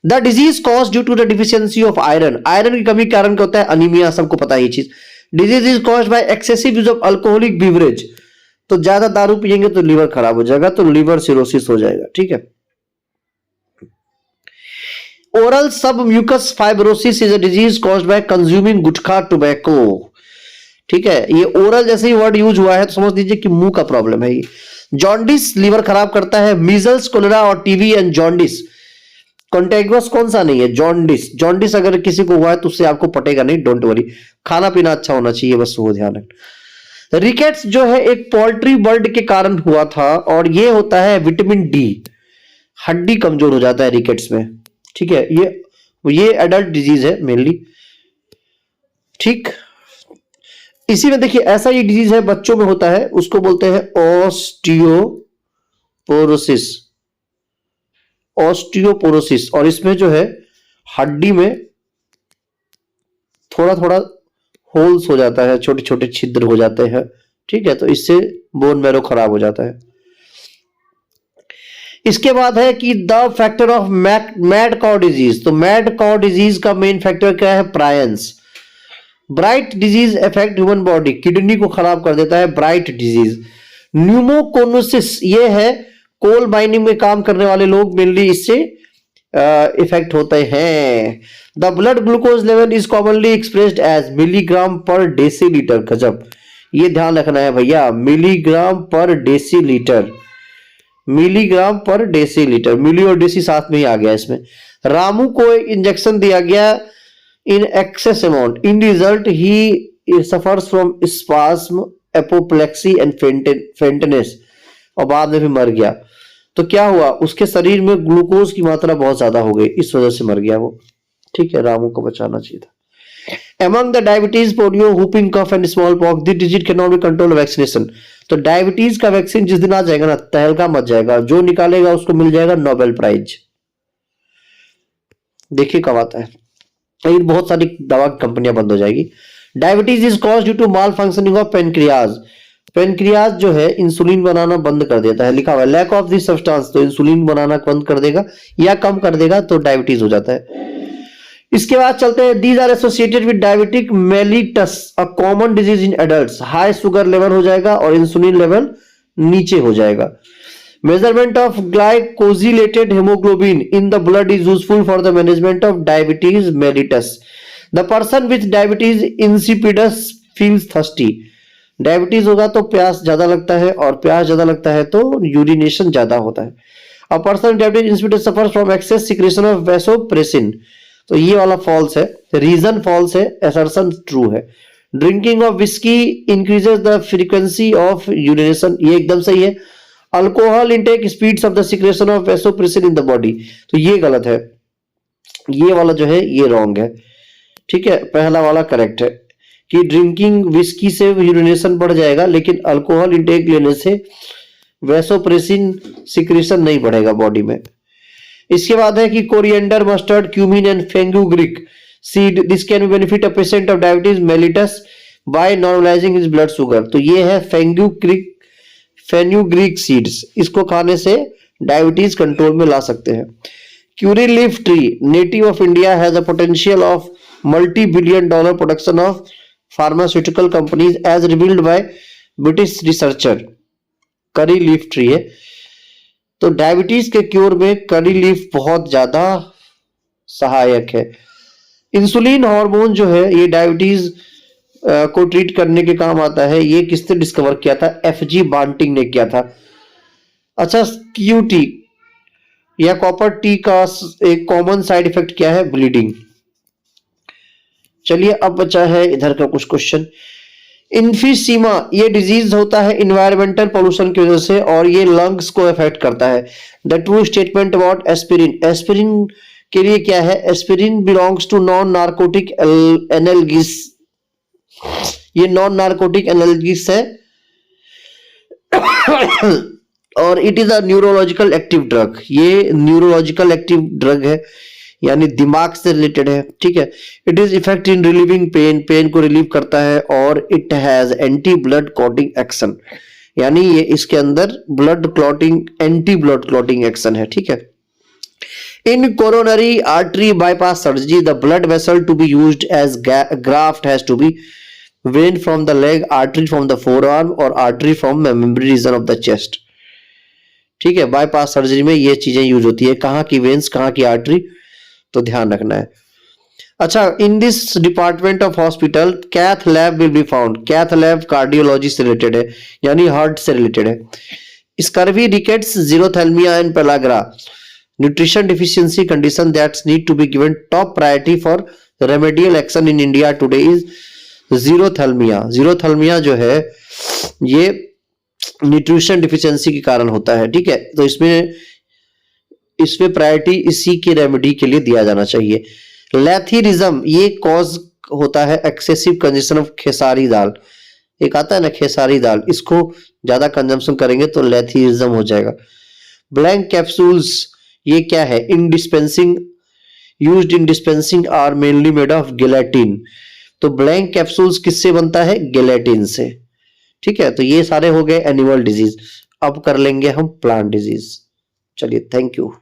The disease cause due to the deficiency of iron, iron की कमी के कारण क्या होता है, अनीमिया, सबको पता है ये चीज। Disease is caused bye excessive use of alcoholic beverage, तो ज्यादा दारू पिएंगे तो लीवर खराब हो जाएगा, तो लीवर सिरोसिस हो जाएगा। ठीक है। Oral submucous fibrosis is a disease caused by consuming gutkha tobacco. ठीक है, ये ओरल जैसे ही वर्ड यूज हुआ है तो समझ लीजिए कि मुंह का प्रॉब्लम है ये। जॉन्डिस लीवर खराब करता है। मीजल्स, कोलेरा और टीबी एंड जॉन्डिस कॉन्टेगुअस कौन सा नहीं है, जॉन्डिस। जॉन्डिस अगर किसी को हुआ है तो उससे आपको पटेगा नहीं, डोंट वरी, खाना पीना अच्छा होना चाहिए, बस वो ध्यान रखना। रिकेट्स जो है एक पोल्ट्री बर्ड के कारण हुआ था और ये होता है विटामिन डी, हड्डी कमजोर हो जाता है रिकेट्स में। ठीक है, ये एडल्ट डिजीज है मेनली। ठीक, इसी में देखिए ऐसा ये डिजीज है बच्चों में होता है, उसको बोलते हैं ऑस्टियोपोरोसिस, ऑस्टियोपोरोसिस। और इसमें जो है हड्डी में थोड़ा थोड़ा होल्स हो जाता है, छोटे छोटे छिद्र हो जाते हैं। ठीक है, तो इससे बोन मैरो खराब हो जाता है। इसके बाद है कि the factor of mad cow disease, तो मैड काउ डिजीज का मेन फैक्टर क्या है, prions. Bright disease affect human body, kidney को खराब कर देता है ब्राइट डिजीज। न्यूमोकोनोसिस ये है कोल माइनिंग में काम करने वाले लोग मेनली इससे इफेक्ट होते हैं। The blood glucose level is commonly expressed as milligram per decilitre. गजब, ये ध्यान रखना है भैया, milligram per decilitre, milligram per decilitre, milli और डेसी साथ में ही आ गया इसमें। रामू को इंजेक्शन दिया गया in excess amount, in result he suffers from spasm, apoplexy and faintness, और बाद में भी मर गया। तो क्या हुआ, उसके शरीर में ग्लूकोज की मात्रा बहुत ज्यादा हो गई, इस वजह से मर गया वो। ठीक है, रामू को बचाना चाहिए था। Among the diabetes, polio, whooping cough and smallpox, this disease cannot be controlled by vaccination. तो डायबिटीज का वैक्सीन जिस दिन आ जाएगा ना, तहलका मच जाएगा, जो निकालेगा उसको मिल जाएगा नोबेल प्राइज। देखिए कब आता है, लेकिन बहुत सारी दवा कंपनियां बंद हो जाएगी। Diabetes is cause due to malfunctioning of pancreas. Pancreas जो है इंसुलिन बनाना बंद कर देता है, लिखा हुआ है लैक ऑफ दिस सब्सटेंस, तो इंसुलिन बनाना बंद कर देगा या कम कर देगा तो डायबिटीज हो जाता है। इसके बाद चलते हैं, these are associated with diabetic mellitus, a common disease in adults. High sugar level हो जाएगा और इंसुलिन लेवल नीचे हो जाएगा। Measurement of glycosylated haemoglobin in the blood is useful for the management of diabetes mellitus. The person with diabetes insipidus feels thirsty. Diabetes होगा तो प्यास ज्यादा लगता है, और प्यास ज्यादा लगता है तो यूरिनेशन ज्यादा होता है। A person diabetes insipidus suffers from excess secretion of vasopressin, तो ये वाला फॉल्स है, रीजन फॉल्स है, असर्शन ट्रू है। Drinking of whisky increases the frequency of urination, ये एकदम सही है। Alcohol intake speeds of the secretion of vasopressin in the body, तो ये गलत है, ये वाला जो है ये रॉन्ग है। ठीक है, पहला वाला करेक्ट है कि ड्रिंकिंग विस्की से यूरिनेशन बढ़ जाएगा, लेकिन अल्कोहल इंटेक लेने से वैसोप्रेसिन सिक्रेशन नहीं बढ़ेगा बॉडी में। इसके बाद है कि coriander, mustard, cumin and fenugreek seed, this can be benefit a patient of diabetes mellitus by normalising his blood sugar, तो ये है फेन्यूग्रीक सीड्स, इसको खाने से डायबिटीज कंट्रोल में ला सकते हैं। Curry leaf tree, native of India, has a potential of multi-billion dollar production of pharmaceutical companies as revealed by British researcher। करी लीफ ट्री है, तो डायबिटीज के क्योर में करी लीफ बहुत ज्यादा सहायक है। इंसुलिन हार्मोन जो है ये डायबिटीज को ट्रीट करने के काम आता है। ये किसने डिस्कवर किया था? एफजी बांटिंग ने किया था। अच्छा, क्यूटी या कॉपर टी का एक कॉमन साइड इफेक्ट क्या है? ब्लीडिंग। चलिए अब बचा है इधर का कुछ क्वेश्चन। इन्फीसीमा ये डिजीज होता है इन्वायरमेंटल पोल्यूशन की वजह से, और ये लंग्स को अफेक्ट करता है। The true statement about aspirin, aspirin के लिए क्या है? Aspirin belongs to non narcotic analgesic, ये नॉन नार्कोटिक एनाल्गिस है और it is a neurological active drug, ये न्यूरोलॉजिकल एक्टिव ड्रग है, यानी दिमाग से रिलेटेड है। ठीक है, it is effect in relieving pain, pain को रिलीव करता है, और it has anti blood clotting action, यानी ये इसके अंदर blood clotting, anti blood clotting action है। ठीक है, in coronary artery bypass surgery the blood vessel to be used as graft has to be vein from the leg, artery from the forearm और artery from memory region of the chest. ठीक है, बाईपास सर्जरी में ये चीजें यूज होती है, कहाँ की वेन्स, कहाँ की आर्टरी, तो ध्यान रखना है। अच्छा, in this department of hospital cath lab will be found, cath lab cardiology से रिलेटेड है, यानी हार्ट से रिलेटेड है। Scurvy, rickets, xerophthalmia and pellagra, nutrition deficiency condition that's need to be given top priority for remedial action in India today is xerophthalmia. Xerophthalmia जो है ये न्यूट्रिशन डिफिशियंसी के कारण होता है। ठीक है, तो इसमें प्रायोरिटी इसी की रेमेडी के लिए दिया जाना चाहिए। लैथीरिज्म ये कॉज होता है एक्सेसिव कंजम्पशन ऑफ खेसारी दाल, एक आता है ना खेसारी दाल, इसको ज्यादा कंजम्पशन करेंगे तो लैथीरिज्म हो जाएगा। ब्लैंक कैप्सूल्स ये क्या है? In dispensing, used in dispensing are mainly made of gelatin, तो ब्लैंक कैप्सूल्स किससे बनता है? गेलेटिन से। ठीक है, तो ये सारे हो गए एनिमल डिजीज। अब कर लेंगे हम प्लांट डिजीज। चलिए, थैंक यू।